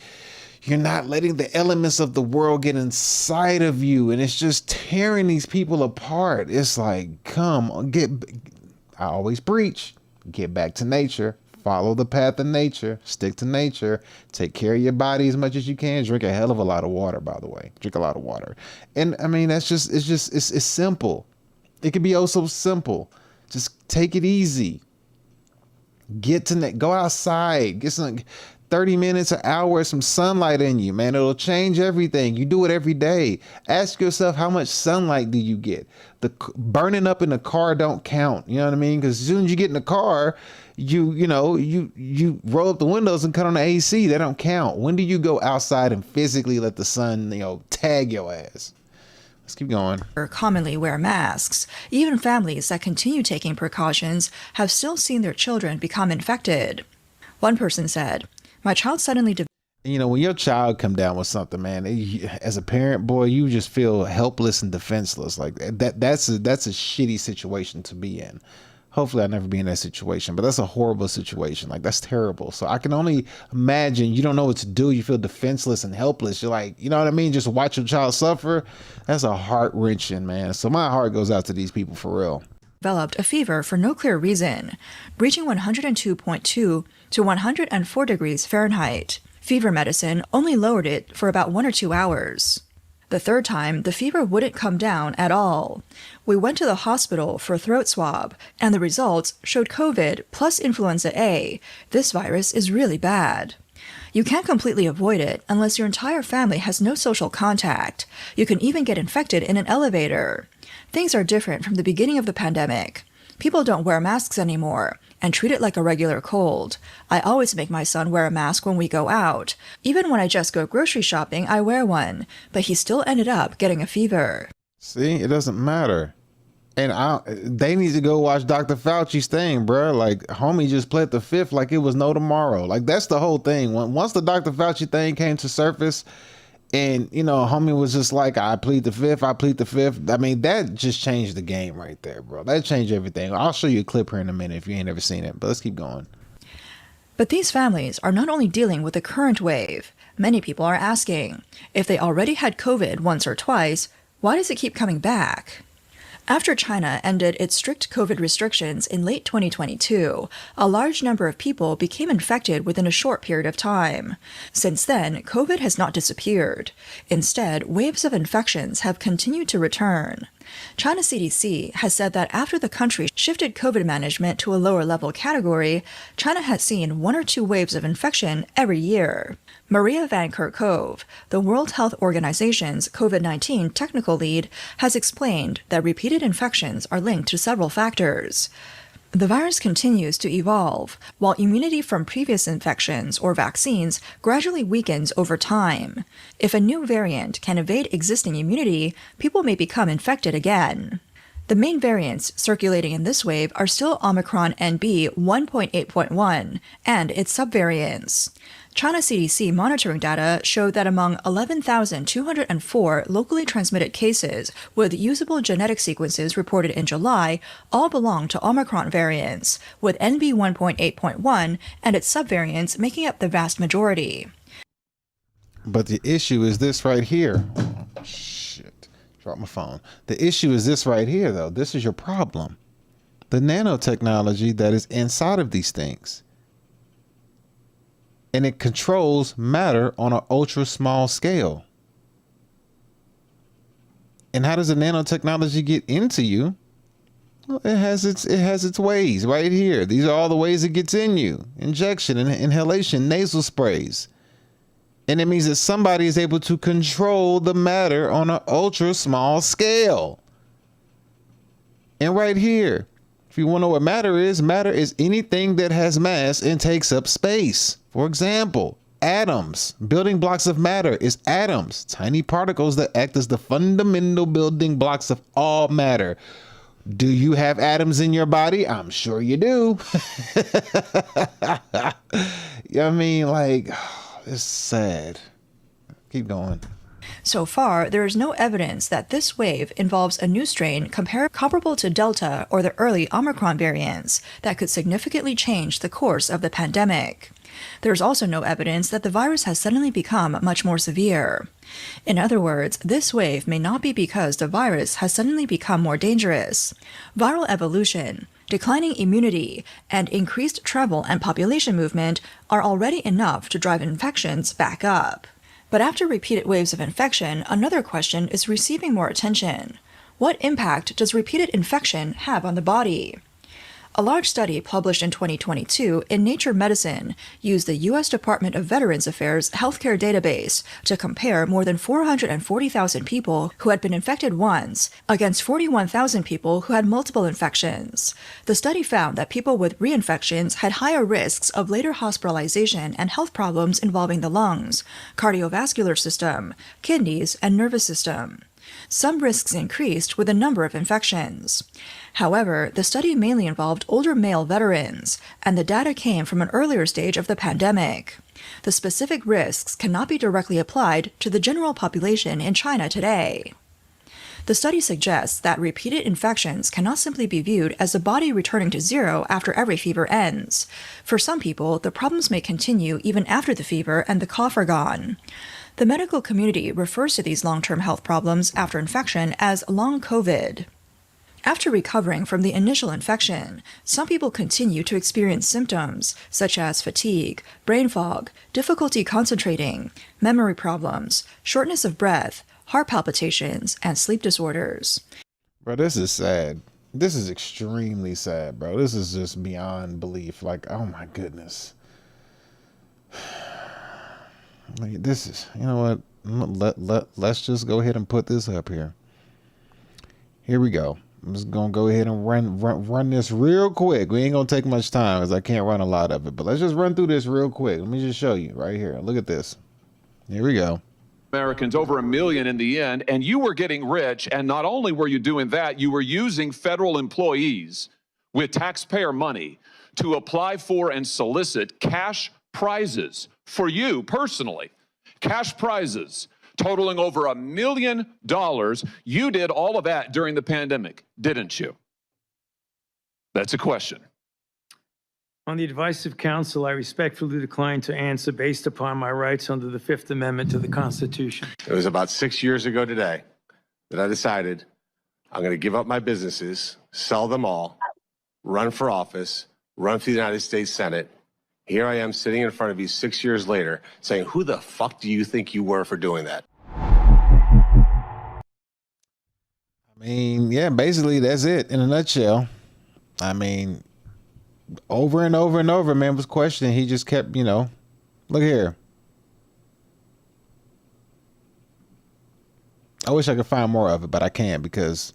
you're not letting the elements of the world get inside of you, and it's just tearing these people apart. It's like, come on, I always preach, get back to nature, follow the path of nature, stick to nature, take care of your body as much as you can, drink a hell of a lot of water, by the way, drink a lot of water. And I mean, it's simple. It can be oh so simple. Just take it easy. Go outside, get some 30 minutes, an hour, some sunlight in you, man. It'll change everything. You do it every day. Ask yourself, how much sunlight do you get? The burning up in the car don't count. You know what I mean? Because as soon as you get in the car, you roll up the windows and cut on the AC. They don't count. When do you go outside and physically let the sun, tag your ass? Let's keep going. Commonly wear masks. Even families that continue taking precautions have still seen their children become infected. One person said, "My child suddenly when your child come down with something, man, as a parent, boy, you just feel helpless and defenseless. Like that's a shitty situation to be in. Hopefully I'll never be in that situation, but that's a horrible situation. Like that's terrible. So I can only imagine you don't know what to do. You feel defenseless and helpless. You're like, you know what I mean? Just watch your child suffer. That's a heart wrenching, man. So my heart goes out to these people for real. Developed a fever for no clear reason, reaching 102.2 to 104 degrees Fahrenheit. Fever medicine only lowered it for about 1 or 2 hours. The third time, the fever wouldn't come down at all. We went to the hospital for a throat swab, and the results showed COVID plus influenza A. This virus is really bad. You can't completely avoid it unless your entire family has no social contact. You can even get infected in an elevator. Things are different from the beginning of the pandemic. People don't wear masks anymore and treat it like a regular cold. I always make my son wear a mask when we go out. Even when I just go grocery shopping, I wear one, but he still ended up getting a fever. See, it doesn't matter. And they need to go watch Dr. Fauci's thing, bro. Like, homie just pled the fifth like it was no tomorrow. Like, that's the whole thing. Once the Dr. Fauci thing came to surface, and, homie was just like, I plead the fifth. I mean, that just changed the game right there, bro. That changed everything. I'll show you a clip here in a minute if you ain't ever seen it, but let's keep going. But these families are not only dealing with the current wave. Many people are asking, if they already had COVID once or twice, Why does it keep coming back? After China ended its strict COVID restrictions in late 2022, a large number of people became infected within a short period of time. Since then, COVID has not disappeared. Instead, waves of infections have continued to return. China CDC has said that after the country shifted COVID management to a lower level category, China has seen 1 or 2 waves of infection every year. Maria Van Kerkhove, the World Health Organization's COVID-19 technical lead, has explained that repeated infections are linked to several factors. The virus continues to evolve, while immunity from previous infections or vaccines gradually weakens over time. If a new variant can evade existing immunity, people may become infected again. The main variants circulating in this wave are still Omicron NB 1.8.1 and its subvariants. China CDC monitoring data showed that among 11,204 locally transmitted cases with usable genetic sequences reported in July, all belong to Omicron variants, with NB 1.8.1 and its subvariants making up the vast majority. But the issue is this right here. Oh, shit. Dropped my phone. The issue is this right here, though. This is your problem. The nanotechnology that is inside of these things. And it controls matter on an ultra small scale. And how does the nanotechnology get into you? Well, it has its ways right here. These are all the ways it gets in you. Injection and inhalation, nasal sprays. And it means that somebody is able to control the matter on an ultra small scale. And right here, if you want to know what matter is anything that has mass and takes up space. For example, atoms. Building blocks of matter is atoms, tiny particles that act as the fundamental building blocks of all matter. Do you have atoms in your body? I'm sure you do. I mean, like, it's sad. Keep going. So far, there is no evidence that this wave involves a new strain comparable to Delta or the early Omicron variants that could significantly change the course of the pandemic. There is also no evidence that the virus has suddenly become much more severe. In other words, this wave may not be because the virus has suddenly become more dangerous. Viral evolution, declining immunity, and increased travel and population movement are already enough to drive infections back up. But after repeated waves of infection, another question is receiving more attention. What impact does repeated infection have on the body? A large study published in 2022 in Nature Medicine used the U.S. Department of Veterans Affairs healthcare database to compare more than 440,000 people who had been infected once against 41,000 people who had multiple infections. The study found that people with reinfections had higher risks of later hospitalization and health problems involving the lungs, cardiovascular system, kidneys, and nervous system. Some risks increased with the number of infections. However, the study mainly involved older male veterans, and the data came from an earlier stage of the pandemic. The specific risks cannot be directly applied to the general population in China today. The study suggests that repeated infections cannot simply be viewed as the body returning to zero after every fever ends. For some people, the problems may continue even after the fever and the cough are gone. The medical community refers to these long-term health problems after infection as long COVID. After recovering from the initial infection, some people continue to experience symptoms such as fatigue, brain fog, difficulty concentrating, memory problems, shortness of breath, heart palpitations, and sleep disorders. Bro, this is sad. This is extremely sad, bro. This is just beyond belief. Like, oh my goodness. Like, this is, you know what? Let's just go ahead and put this up here. Here we go. I'm just gonna go ahead and run this real quick. We ain't gonna take much time because I can't run a lot of it, but let's just run through this real quick. Let me just show you right here. Look at this. Here we go. Americans, over 1 million in the end, and you were getting rich, and not only were you doing that, you were using federal employees with taxpayer money to apply for and solicit cash prizes for you personally. Cash prizes totaling over $1 million. You did all of that during the pandemic, didn't you? That's a question. On the advice of counsel, I respectfully decline to answer based upon my rights under the Fifth Amendment to the Constitution. It was about 6 years ago today that I decided I'm going to give up my businesses, sell them all, run for office, run for the United States Senate. Here I am sitting in front of you 6 years later saying, who the fuck do you think you were for doing that? I mean, yeah, basically that's it in a nutshell. I mean, over and over and over, man was questioning. He just kept, look here. I wish I could find more of it, but I can't because,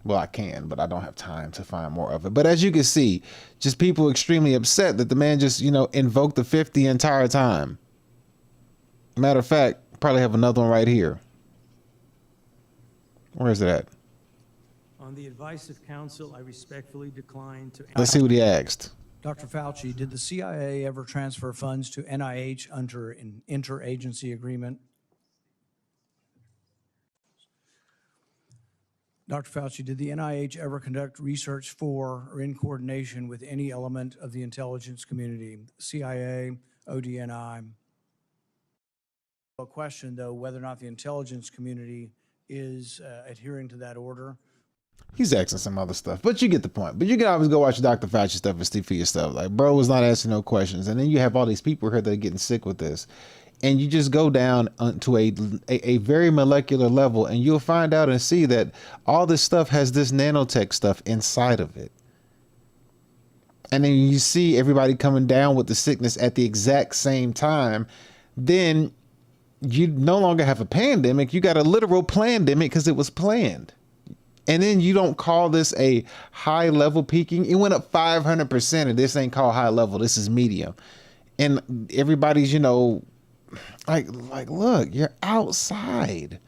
well, I can, but I don't have time to find more of it. But as you can see, just people extremely upset that the man just, invoked the fifth the entire time. Matter of fact, probably have another one right here. Where is it at? On the advice of counsel, I respectfully decline to... Let's see what he asked. Dr. Fauci, did the CIA ever transfer funds to NIH under an interagency agreement? Dr. Fauci, did the NIH ever conduct research for or in coordination with any element of the intelligence community, CIA, ODNI? A question, though, whether or not the intelligence community is adhering to that order. He's asking some other stuff, but you get the point. But you can always go watch Dr. Fauci stuff and see for yourself. Like, bro was not asking no questions. And then you have all these people here that are getting sick with this. And you just go down to a very molecular level and you'll find out and see that all this stuff has this nanotech stuff inside of it. And then you see everybody coming down with the sickness at the exact same time. Then you no longer have a pandemic. You got a literal plandemic because it was planned. And then you don't call this a high level peaking. It went up 500%. And this ain't called high level. This is medium. And everybody's, like, look, you're outside.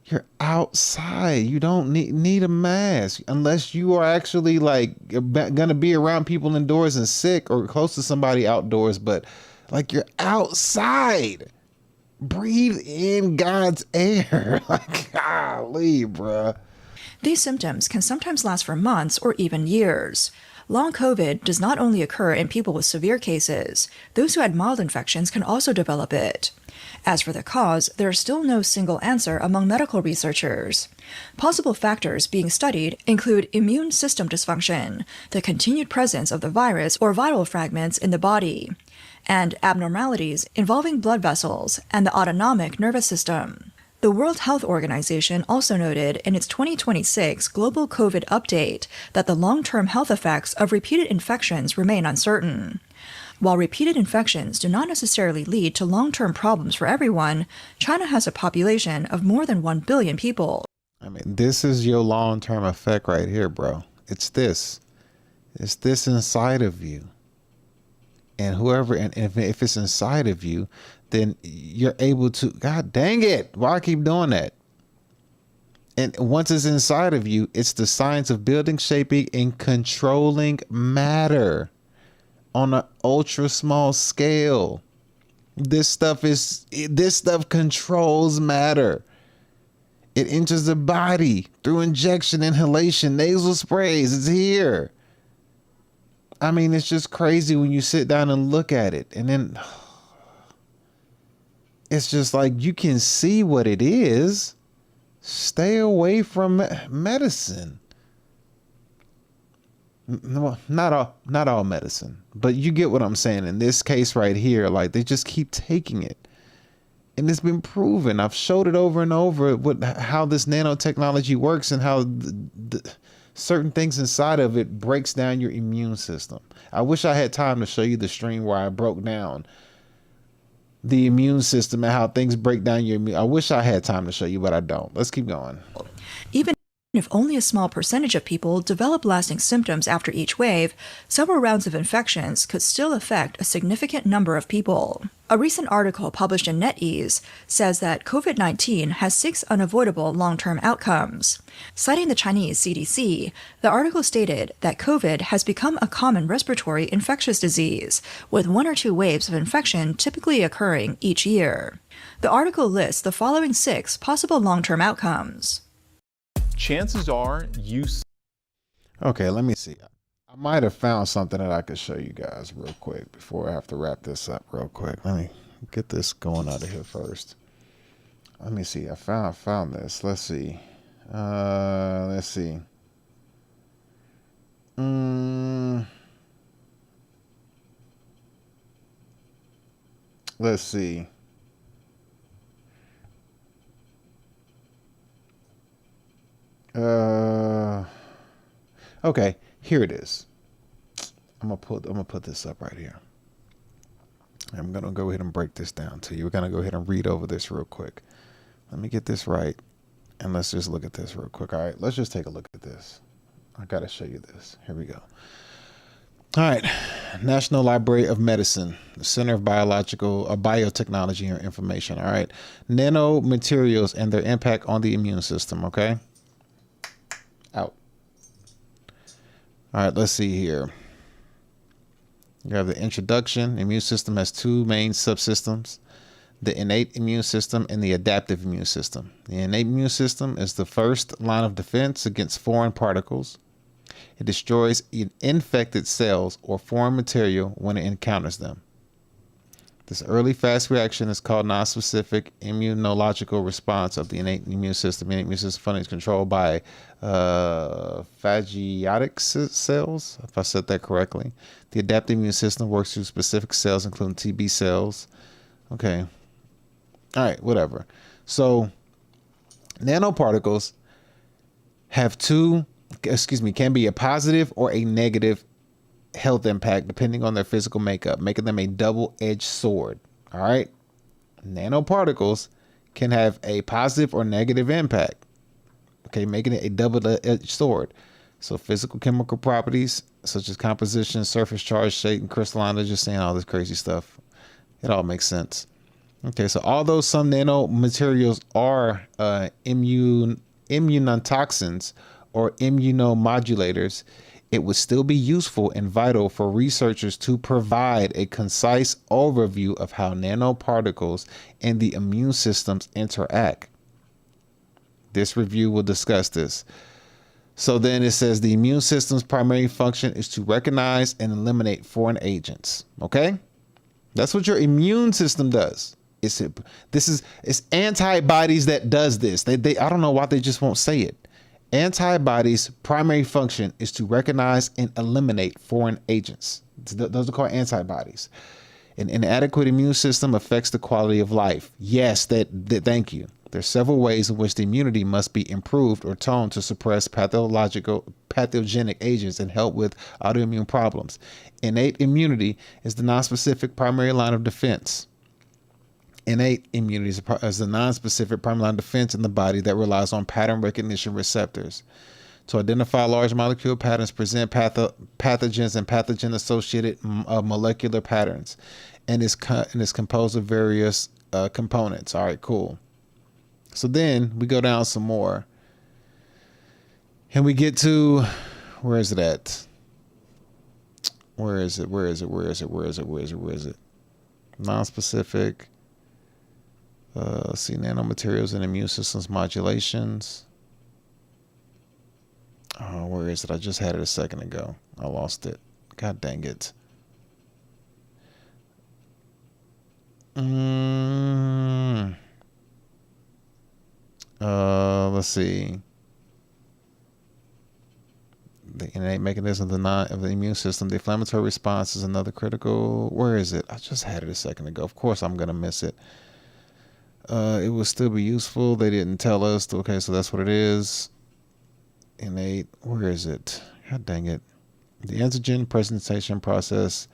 You're outside. You don't need a mask unless you are actually like gonna be around people indoors and sick or close to somebody outdoors. But like, you're outside. Breathe in God's air. Like, golly, bruh. These symptoms can sometimes last for months or even years. Long COVID does not only occur in people with severe cases. Those who had mild infections can also develop it. As for the cause, there is still no single answer among medical researchers. Possible factors being studied include immune system dysfunction, the continued presence of the virus or viral fragments in the body, and abnormalities involving blood vessels and the autonomic nervous system. The World Health Organization also noted in its 2026 Global COVID Update that the long-term health effects of repeated infections remain uncertain. While repeated infections do not necessarily lead to long-term problems for everyone, China has a population of more than 1 billion people. I mean, this is your long-term effect right here, bro. It's this. It's this inside of you. And whoever, and if it's inside of you, then you're able to, God dang it, why I keep doing that? And once it's inside of you, it's the science of building, shaping, and controlling matter on an ultra small scale. This stuff controls matter. It enters the body through injection, inhalation, nasal sprays. It's here. I mean, it's just crazy when you sit down and look at it. And then it's just like, you can see what it is. Stay away from medicine. No, not all medicine, but you get what I'm saying. In this case right here, like, they just keep taking it. And it's been proven. I've showed it over and over how this nanotechnology works and how certain things inside of it breaks down your immune system. I wish I had time to show you the stream where I broke down the immune system and how things break down your immune. I wish I had time to show you, but I don't. Let's keep going. Even if only a small percentage of people develop lasting symptoms after each wave, several rounds of infections could still affect a significant number of people. A recent article published in NetEase says that COVID-19 has 6 unavoidable long-term outcomes. Citing the Chinese CDC, the article stated that COVID has become a common respiratory infectious disease, with 1 or 2 waves of infection typically occurring each year. The article lists the following 6 possible long-term outcomes. Chances are you... Okay, let me see. I might have found something that I could show you guys real quick before I have to wrap this up real quick. Let me get this going out of here first. let me see. I found this. Let's see. Let's see. Let's see. Okay, here it is. I'm gonna put this up right here. I'm gonna go ahead and break this down to you. We're gonna go ahead and read over this real quick. Let me get this right, and let's just look at this real quick. All right, let's just take a look at this. I gotta show you this. Here we go. All right, National Library of Medicine, the Center of Biotechnology and Information. All right, nanomaterials and their impact on the immune system. Okay, out. All right, let's see here. You have the introduction. The immune system has two main subsystems: the innate immune system and the adaptive immune system. The innate immune system is the first line of defense against foreign particles. It destroys infected cells or foreign material when it encounters them. This early fast reaction is called nonspecific immunological response of the innate immune system. The innate immune system function is controlled by phagocytic cells, if I said that correctly. The adaptive immune system works through specific cells, including TB cells. Okay. All right, whatever. So nanoparticles can be a positive or a negative health impact depending on their physical makeup, making them a double-edged sword. All right. Nanoparticles can have a positive or negative impact. Okay, making it a double-edged sword. So physical chemical properties such as composition, surface charge, shape, and crystalline, they're just saying all this crazy stuff. It all makes sense. Okay, so although some nanomaterials are immunotoxins or immunomodulators, it would still be useful and vital for researchers to provide a concise overview of how nanoparticles and the immune systems interact. This review will discuss this. So then it says the immune system's primary function is to recognize and eliminate foreign agents. Okay? That's what your immune system does. It's antibodies that does this. I don't know why they just won't say it. Antibodies' primary function is to recognize and eliminate foreign agents. Those are called antibodies. An inadequate immune system affects the quality of life. Yes, thank you. There's several ways in which the immunity must be improved or toned to suppress pathogenic agents and help with autoimmune problems. Innate immunity is the nonspecific primary line of defense. Innate immunity is the nonspecific primary line of defense in the body that relies on pattern recognition receptors to identify large molecule patterns, present pathogens and pathogen-associated molecular patterns, and is composed of various components. All right, cool. So then we go down some more, and we get to, where is it at? Where is it? Nonspecific. See nanomaterials and immune systems modulations. Oh, where is it? I just had it a second ago. I lost it. God dang it. Let's see. The innate mechanism of the immune system. The inflammatory response is another critical. Where is it? I just had it a second ago. Of course, I'm gonna miss it. It will still be useful. They didn't tell us. Okay, so that's what it is. Innate. Where is it? God dang it. The antigen presentation process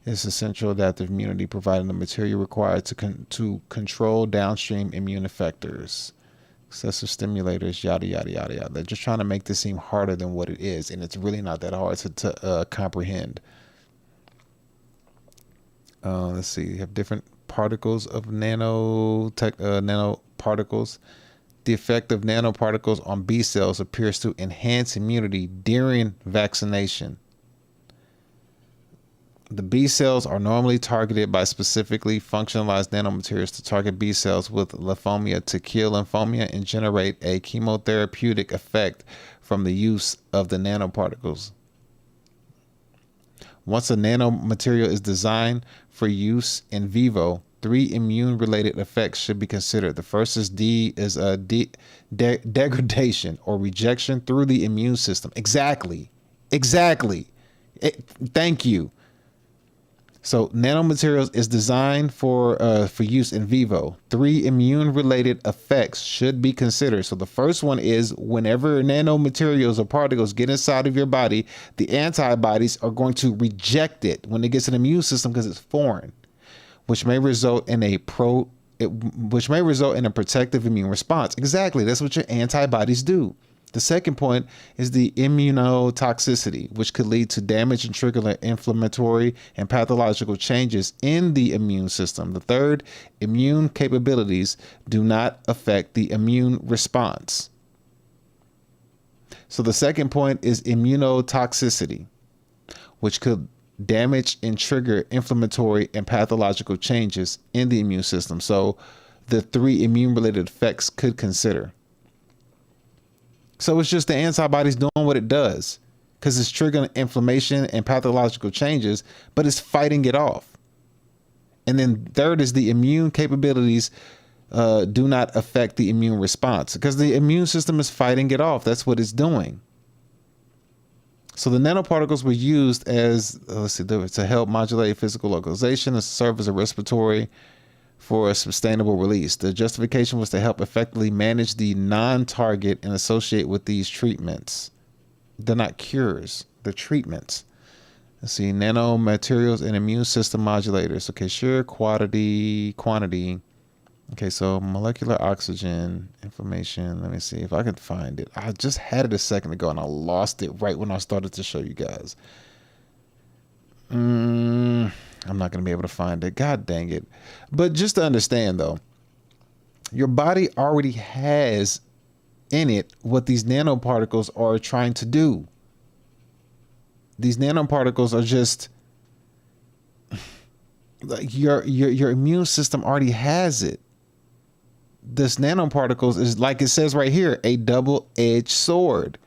is essential adaptive immunity, providing the material required to control downstream immune effectors. Excessive stimulators, yada, yada, yada, yada. They're just trying to make this seem harder than what it is, and it's really not that hard to comprehend. Let's see. You have different particles of nanoparticles. The effect of nanoparticles on B cells appears to enhance immunity during vaccination. The B cells are normally targeted by specifically functionalized nanomaterials to target B cells with lymphoma to kill lymphoma and generate a chemotherapeutic effect from the use of the nanoparticles. Once a nanomaterial is designed for use in vivo, 3 immune-related effects should be considered. The first is degradation or rejection through the immune system. Exactly. Thank you. So nanomaterials is designed for use in vivo. 3 immune-related effects should be considered. So the first one is whenever nanomaterials or particles get inside of your body, the antibodies are going to reject it when it gets an immune system because it's foreign, which may result in a protective immune response. Exactly, that's what your antibodies do. The second point is the immunotoxicity, which could lead to damage and trigger inflammatory and pathological changes in the immune system. The third, immune capabilities do not affect the immune response. So the second point is immunotoxicity, which could damage and trigger inflammatory and pathological changes in the immune system. So the 3 immune-related effects could consider. So it's just the antibodies doing what it does because it's triggering inflammation and pathological changes, but it's fighting it off. And then third is the immune capabilities do not affect the immune response because the immune system is fighting it off. That's what it's doing. So the nanoparticles were used as, to help modulate physical localization and serve as a respiratory for a sustainable release. The justification was to help effectively manage the non-target and associate with these treatments. They're not cures, they're treatments. Let's see, nanomaterials and immune system modulators. Okay, sure, quantity. Okay, so molecular oxygen, inflammation. Let me see if I can find it. I just had it a second ago and I lost it right when I started to show you guys. I'm not going to be able to find it. God dang it. But just to understand, though, your body already has in it what these nanoparticles are trying to do. These nanoparticles are just like your immune system already has it. This nanoparticles is, like it says right here, a double-edged sword.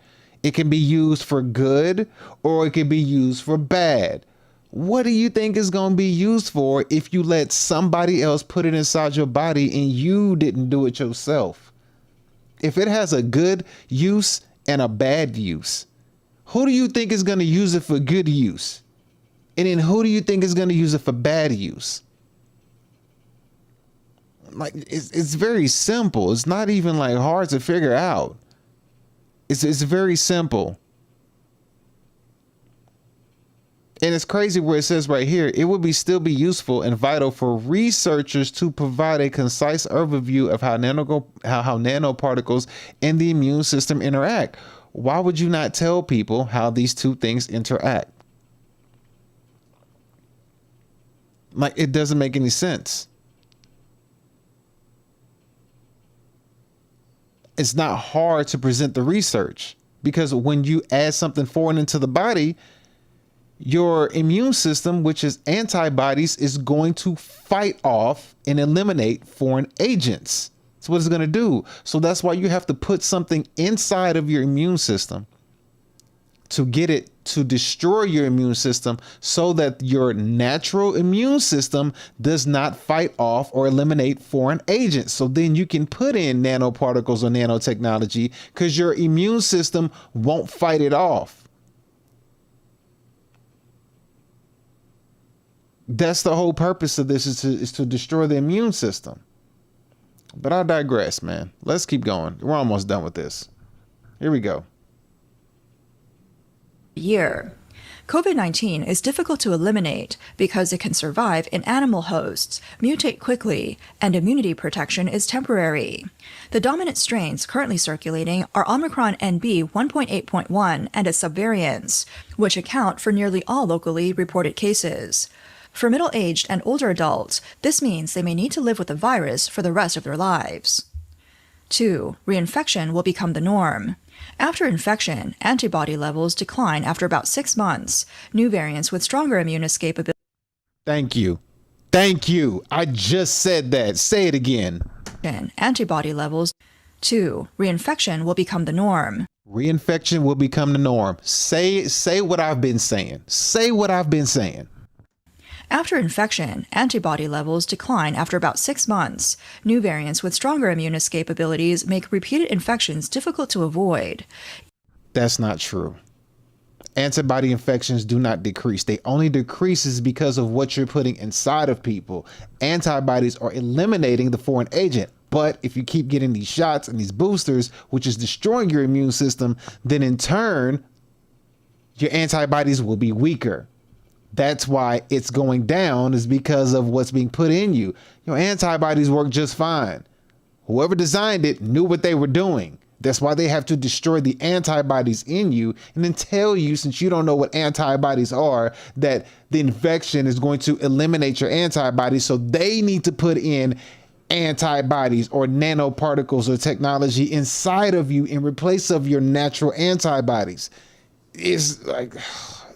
It can be used for good or it can be used for bad. What do you think is going to be used for if you let somebody else put it inside your body and you didn't do it yourself? If it has a good use and a bad use, who do you think is going to use it for good use? And then who do you think is going to use it for bad use? Like, it's very simple. It's not even like hard to figure out. It's very simple. And it's crazy where it says right here, it would still be useful and vital for researchers to provide a concise overview of how nanoparticles and the immune system interact. Why would you not tell people how these two things interact? Like, it doesn't make any sense. It's not hard to present the research because when you add something foreign into the body, your immune system, which is antibodies, is going to fight off and eliminate foreign agents. That's what it's going to do. So that's why you have to put something inside of your immune system to get it to destroy your immune system so that your natural immune system does not fight off or eliminate foreign agents. So then you can put in nanoparticles or nanotechnology because your immune system won't fight it off. That's the whole purpose of this, is to destroy the immune system. But I digress, man. Let's keep going. We're almost done with this. Here we go. Year. COVID-19 is difficult to eliminate because it can survive in animal hosts, mutate quickly, and immunity protection is temporary. The dominant strains currently circulating are Omicron NB 1.8.1 and its subvariants, which account for nearly all locally reported cases. For middle-aged and older adults, this means they may need to live with the virus for the rest of their lives. 2. Reinfection will become the norm. After infection, antibody levels decline after about 6 months. New variants with stronger immune escape ability. Thank you. Thank you. I just said that. Say it again. Antibody levels. 2. Reinfection will become the norm. Reinfection will become the norm. Say what I've been saying. Say what I've been saying. After infection, antibody levels decline after about 6 months. New variants with stronger immune escape abilities make repeated infections difficult to avoid. That's not true. Antibody infections do not decrease. They only decreases because of what you're putting inside of people. Antibodies are eliminating the foreign agent. But if you keep getting these shots and these boosters, which is destroying your immune system, then in turn, your antibodies will be weaker. That's why it's going down, is because of what's being put in you. Your antibodies work just fine. Whoever designed it knew what they were doing. That's why they have to destroy the antibodies in you and then tell you, since you don't know what antibodies are, that the infection is going to eliminate your antibodies. So they need to put in antibodies or nanoparticles or technology inside of you in replace of your natural antibodies. It's like,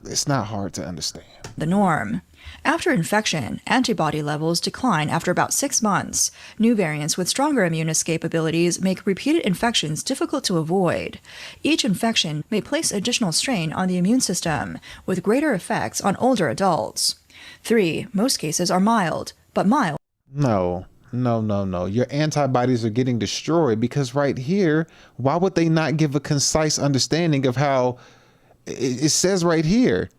it's not hard to understand. The norm. After infection, antibody levels decline after about 6 months. New variants with stronger immune escape abilities make repeated infections difficult to avoid. Each infection may place additional strain on the immune system, with greater effects on older adults. 3. Most cases are mild, but mild. No. Your antibodies are getting destroyed because right here, why would they not give a concise understanding of how it says right here?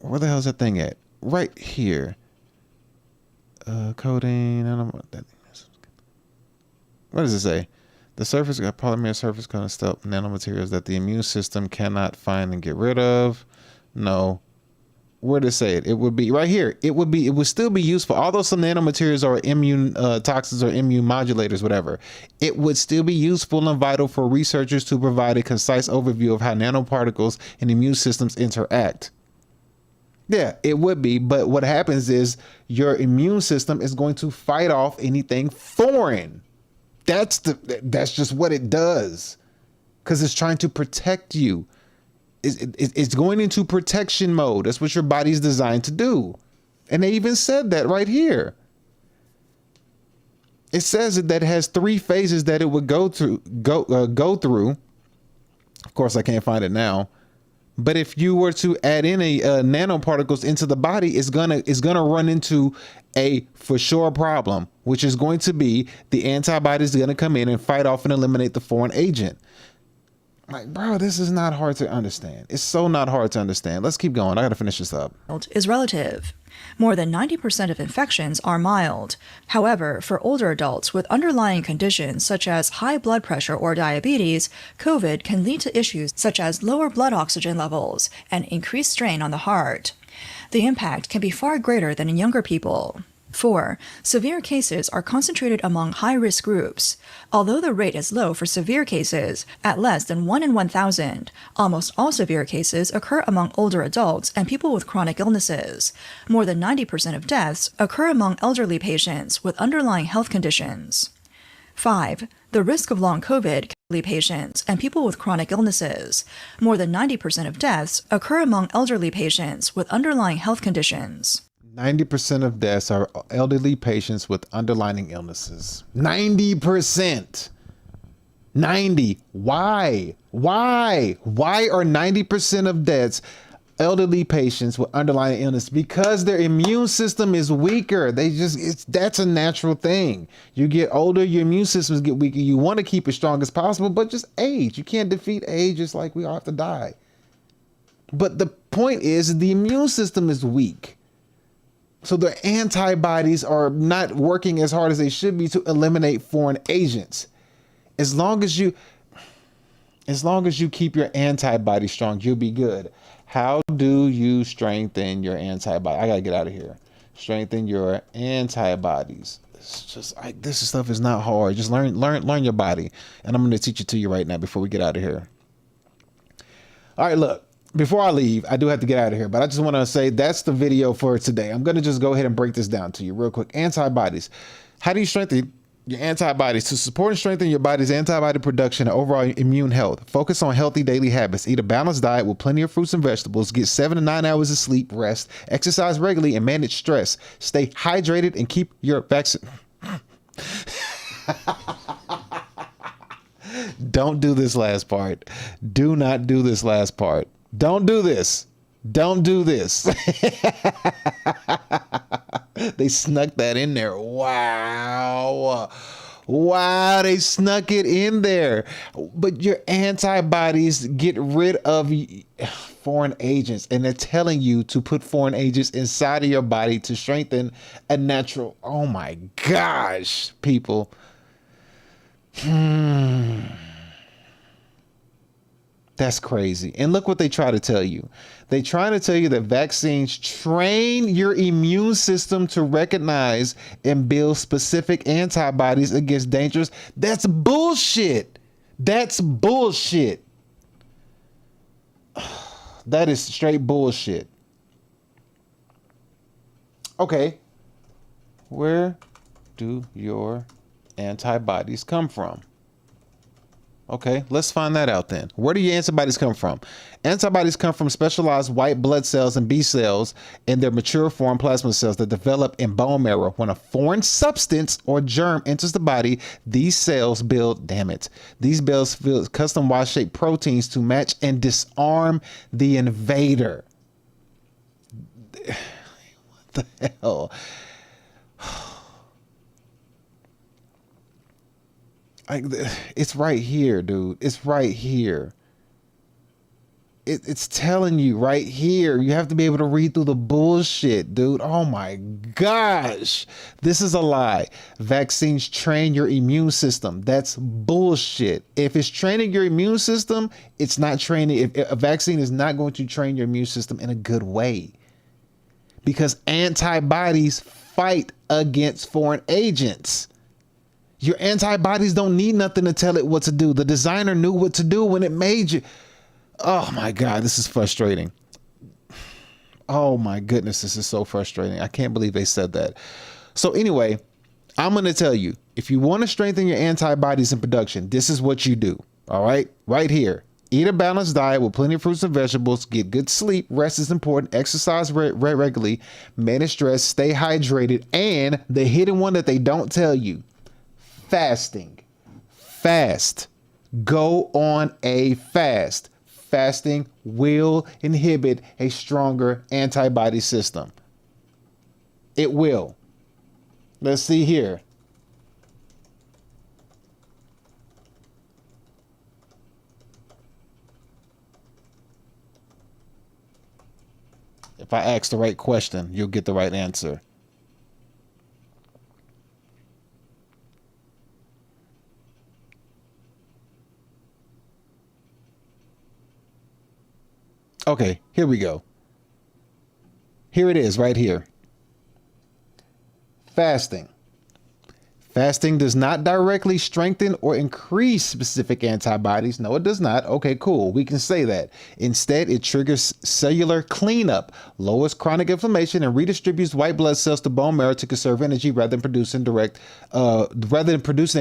Where the hell is that thing at? Right here. Coating. What does it say? The surface polymer surface kind of stuff, nanomaterials that the immune system cannot find and get rid of. No. Where does it say it? It would be right here. It would still be useful. Although some nanomaterials are immune toxins or immune modulators, whatever, it would still be useful and vital for researchers to provide a concise overview of how nanoparticles and immune systems interact. Yeah, it would be. But what happens is your immune system is going to fight off anything foreign. That's just what it does, because it's trying to protect you. It's going into protection mode. That's what your body's designed to do. And they even said that right here. It says that it has 3 phases that it would go through. Of course, I can't find it now. But if you were to add in a nanoparticles into the body, it's gonna run into a for sure problem, which is going to be the antibodies are gonna come in and fight off and eliminate the foreign agent. Like, bro, this is not hard to understand. It's so not hard to understand. Let's keep going. I gotta finish this up. Is relative. More than 90% of infections are mild. However, for older adults with underlying conditions such as high blood pressure or diabetes, COVID can lead to issues such as lower blood oxygen levels and increased strain on the heart. The impact can be far greater than in younger people. 4. Severe cases are concentrated among high-risk groups. Although the rate is low for severe cases, at less than 1 in 1,000, almost all severe cases occur among older adults and people with chronic illnesses. More than 90% of deaths occur among elderly patients with underlying health conditions. 5. The risk of long COVID patients and people with chronic illnesses. More than 90% of deaths occur among elderly patients with underlying health conditions. 90% of deaths are elderly patients with underlying illnesses. 90%. 90. Why? Why are 90% of deaths elderly patients with underlying illness? Because their immune system is weaker. That's a natural thing. You get older, your immune systems get weaker. You want to keep it strong as possible, but just age. You can't defeat age. It's like we all have to die. But the point is the immune system is weak. So their antibodies are not working as hard as they should be to eliminate foreign agents. As long as you keep your antibodies strong, you'll be good. How do you strengthen your antibody? I gotta get out of here. Strengthen your antibodies. It's just like, this stuff is not hard. Just learn your body. And I'm gonna teach it to you right now before we get out of here. All right, look. Before I leave, I do have to get out of here, but I just want to say that's the video for today. I'm going to just go ahead and break this down to you real quick. Antibodies. How do you strengthen your antibodies? To support and strengthen your body's antibody production and overall immune health, focus on healthy daily habits. Eat a balanced diet with plenty of fruits and vegetables. Get 7 to 9 hours of sleep, rest, exercise regularly, and manage stress. Stay hydrated and keep your vaccine. Don't do this last part. Do not do this last part. Don't do this. Don't do this. They snuck that in there. Wow. Wow, they snuck it in there. But your antibodies get rid of foreign agents, and they're telling you to put foreign agents inside of your body to strengthen a natural. Oh my gosh, people. That's crazy. And look what they try to tell you. They try to tell you that vaccines train your immune system to recognize and build specific antibodies against dangerous. That's bullshit. That's bullshit. That is straight bullshit. Okay. Where do your antibodies come from? Okay, let's find that out then. Where do your antibodies come from? Antibodies come from specialized white blood cells and B cells in their mature form plasma cells that develop in bone marrow. When a foreign substance or germ enters the body, these cells build, these cells build custom Y-shaped proteins to match and disarm the invader. What the hell? It's right here, dude. It's right here. It's telling you right here. You have to be able to read through the bullshit, dude. Oh my gosh. This is a lie. Vaccines train your immune system. That's bullshit. If it's training your immune system, it's not training. If a vaccine is not going to train your immune system in a good way, because antibodies fight against foreign agents. Your antibodies don't need nothing to tell it what to do. The designer knew what to do when it made you. Oh my God, this is frustrating. Oh my goodness, this is so frustrating. I can't believe they said that. So anyway, I'm going to tell you, if you want to strengthen your antibodies in production, this is what you do. All right, right here. Eat a balanced diet with plenty of fruits and vegetables. Get good sleep. Rest is important. Exercise regularly. Manage stress. Stay hydrated. And the hidden one that they don't tell you. Fasting. Fast. Go on a fast. Fasting will inhibit a stronger antibody system. It will. Let's see here. If I ask the right question, you'll get the right answer. Okay, here we go. Here it is right here. Fasting. Fasting does not directly strengthen or increase specific antibodies. No, it does not. Okay, cool. We can say that. Instead, it triggers cellular cleanup, lowers chronic inflammation, and redistributes white blood cells to bone marrow to conserve energy rather than producing a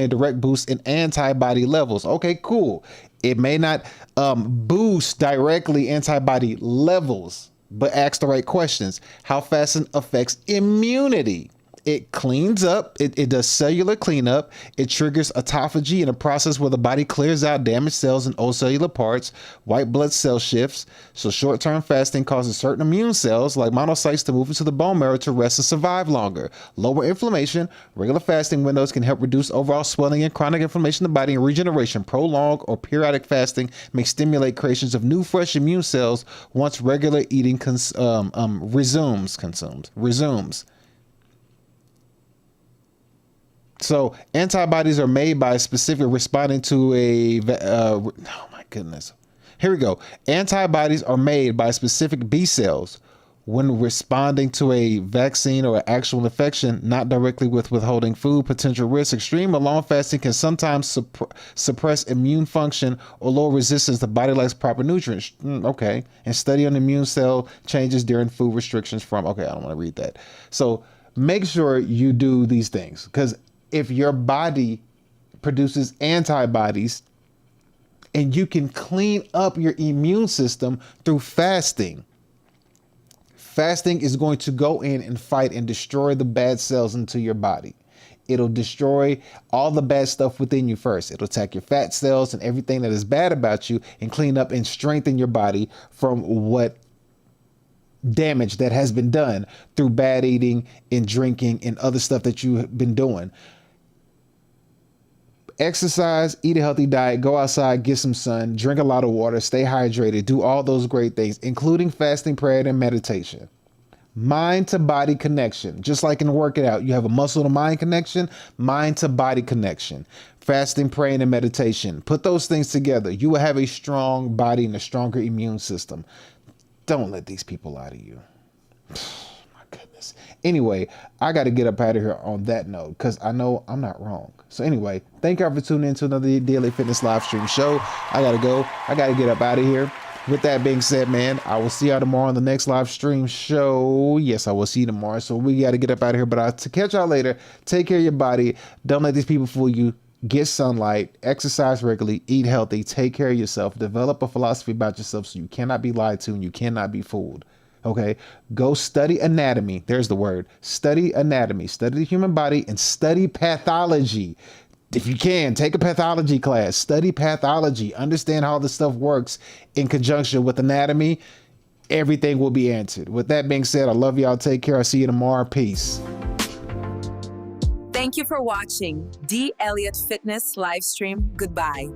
direct boost in antibody levels. Okay, cool. It may not boost directly antibody levels, but ask the right questions. How fasting affects immunity? It cleans up. It does cellular cleanup. It triggers autophagy in a process where the body clears out damaged cells and old cellular parts. White blood cell shifts. So short-term fasting causes certain immune cells like monocytes to move into the bone marrow to rest and survive longer. Lower inflammation. Regular fasting windows can help reduce overall swelling and chronic inflammation in the body and regeneration. Prolonged or periodic fasting may stimulate creations of new fresh immune cells once regular eating resumes. So antibodies are made by specific responding to a, oh my goodness. Here we go. Antibodies are made by specific B cells when responding to a vaccine or actual infection, not directly with withholding food. Potential risk. Extreme or long fasting can sometimes suppress immune function or lower resistance. The body lacks proper nutrients. Okay. And study on immune cell changes during food restrictions from, okay, I don't want to read that. So make sure you do these things, because if your body produces antibodies and you can clean up your immune system through fasting, fasting is going to go in and fight and destroy the bad cells into your body. It'll destroy all the bad stuff within you first. It'll attack your fat cells and everything that is bad about you and clean up and strengthen your body from what damage that has been done through bad eating and drinking and other stuff that you've been doing. Exercise, eat a healthy diet, go outside, get some sun, drink a lot of water, stay hydrated, do all those great things, including fasting, prayer, and meditation. Mind to body connection. Just like in working out, you have a muscle to mind connection, mind to body connection. Fasting, praying, and meditation. Put those things together. You will have a strong body and a stronger immune system. Don't let these people lie to you. My goodness. Anyway, I got to get up out of here on that note because I know I'm not wrong. So anyway, thank y'all for tuning in to another Daily Fitness live stream show. I got to go. I got to get up out of here. With that being said, man, I will see y'all tomorrow on the next live stream show. Yes, I will see you tomorrow. So we got to get up out of here. But I'll catch y'all later. Take care of your body. Don't let these people fool you. Get sunlight, exercise regularly, eat healthy, take care of yourself, develop a philosophy about yourself so you cannot be lied to and you cannot be fooled. Okay, go study anatomy. There's the word. Study anatomy, study the human body, and study pathology. If you can, take a pathology class, study pathology, understand how this stuff works in conjunction with anatomy. Everything will be answered. With that being said, I love y'all. Take care. I'll see you tomorrow. Peace. Thank you for watching D. Elliott Fitness Livestream. Goodbye.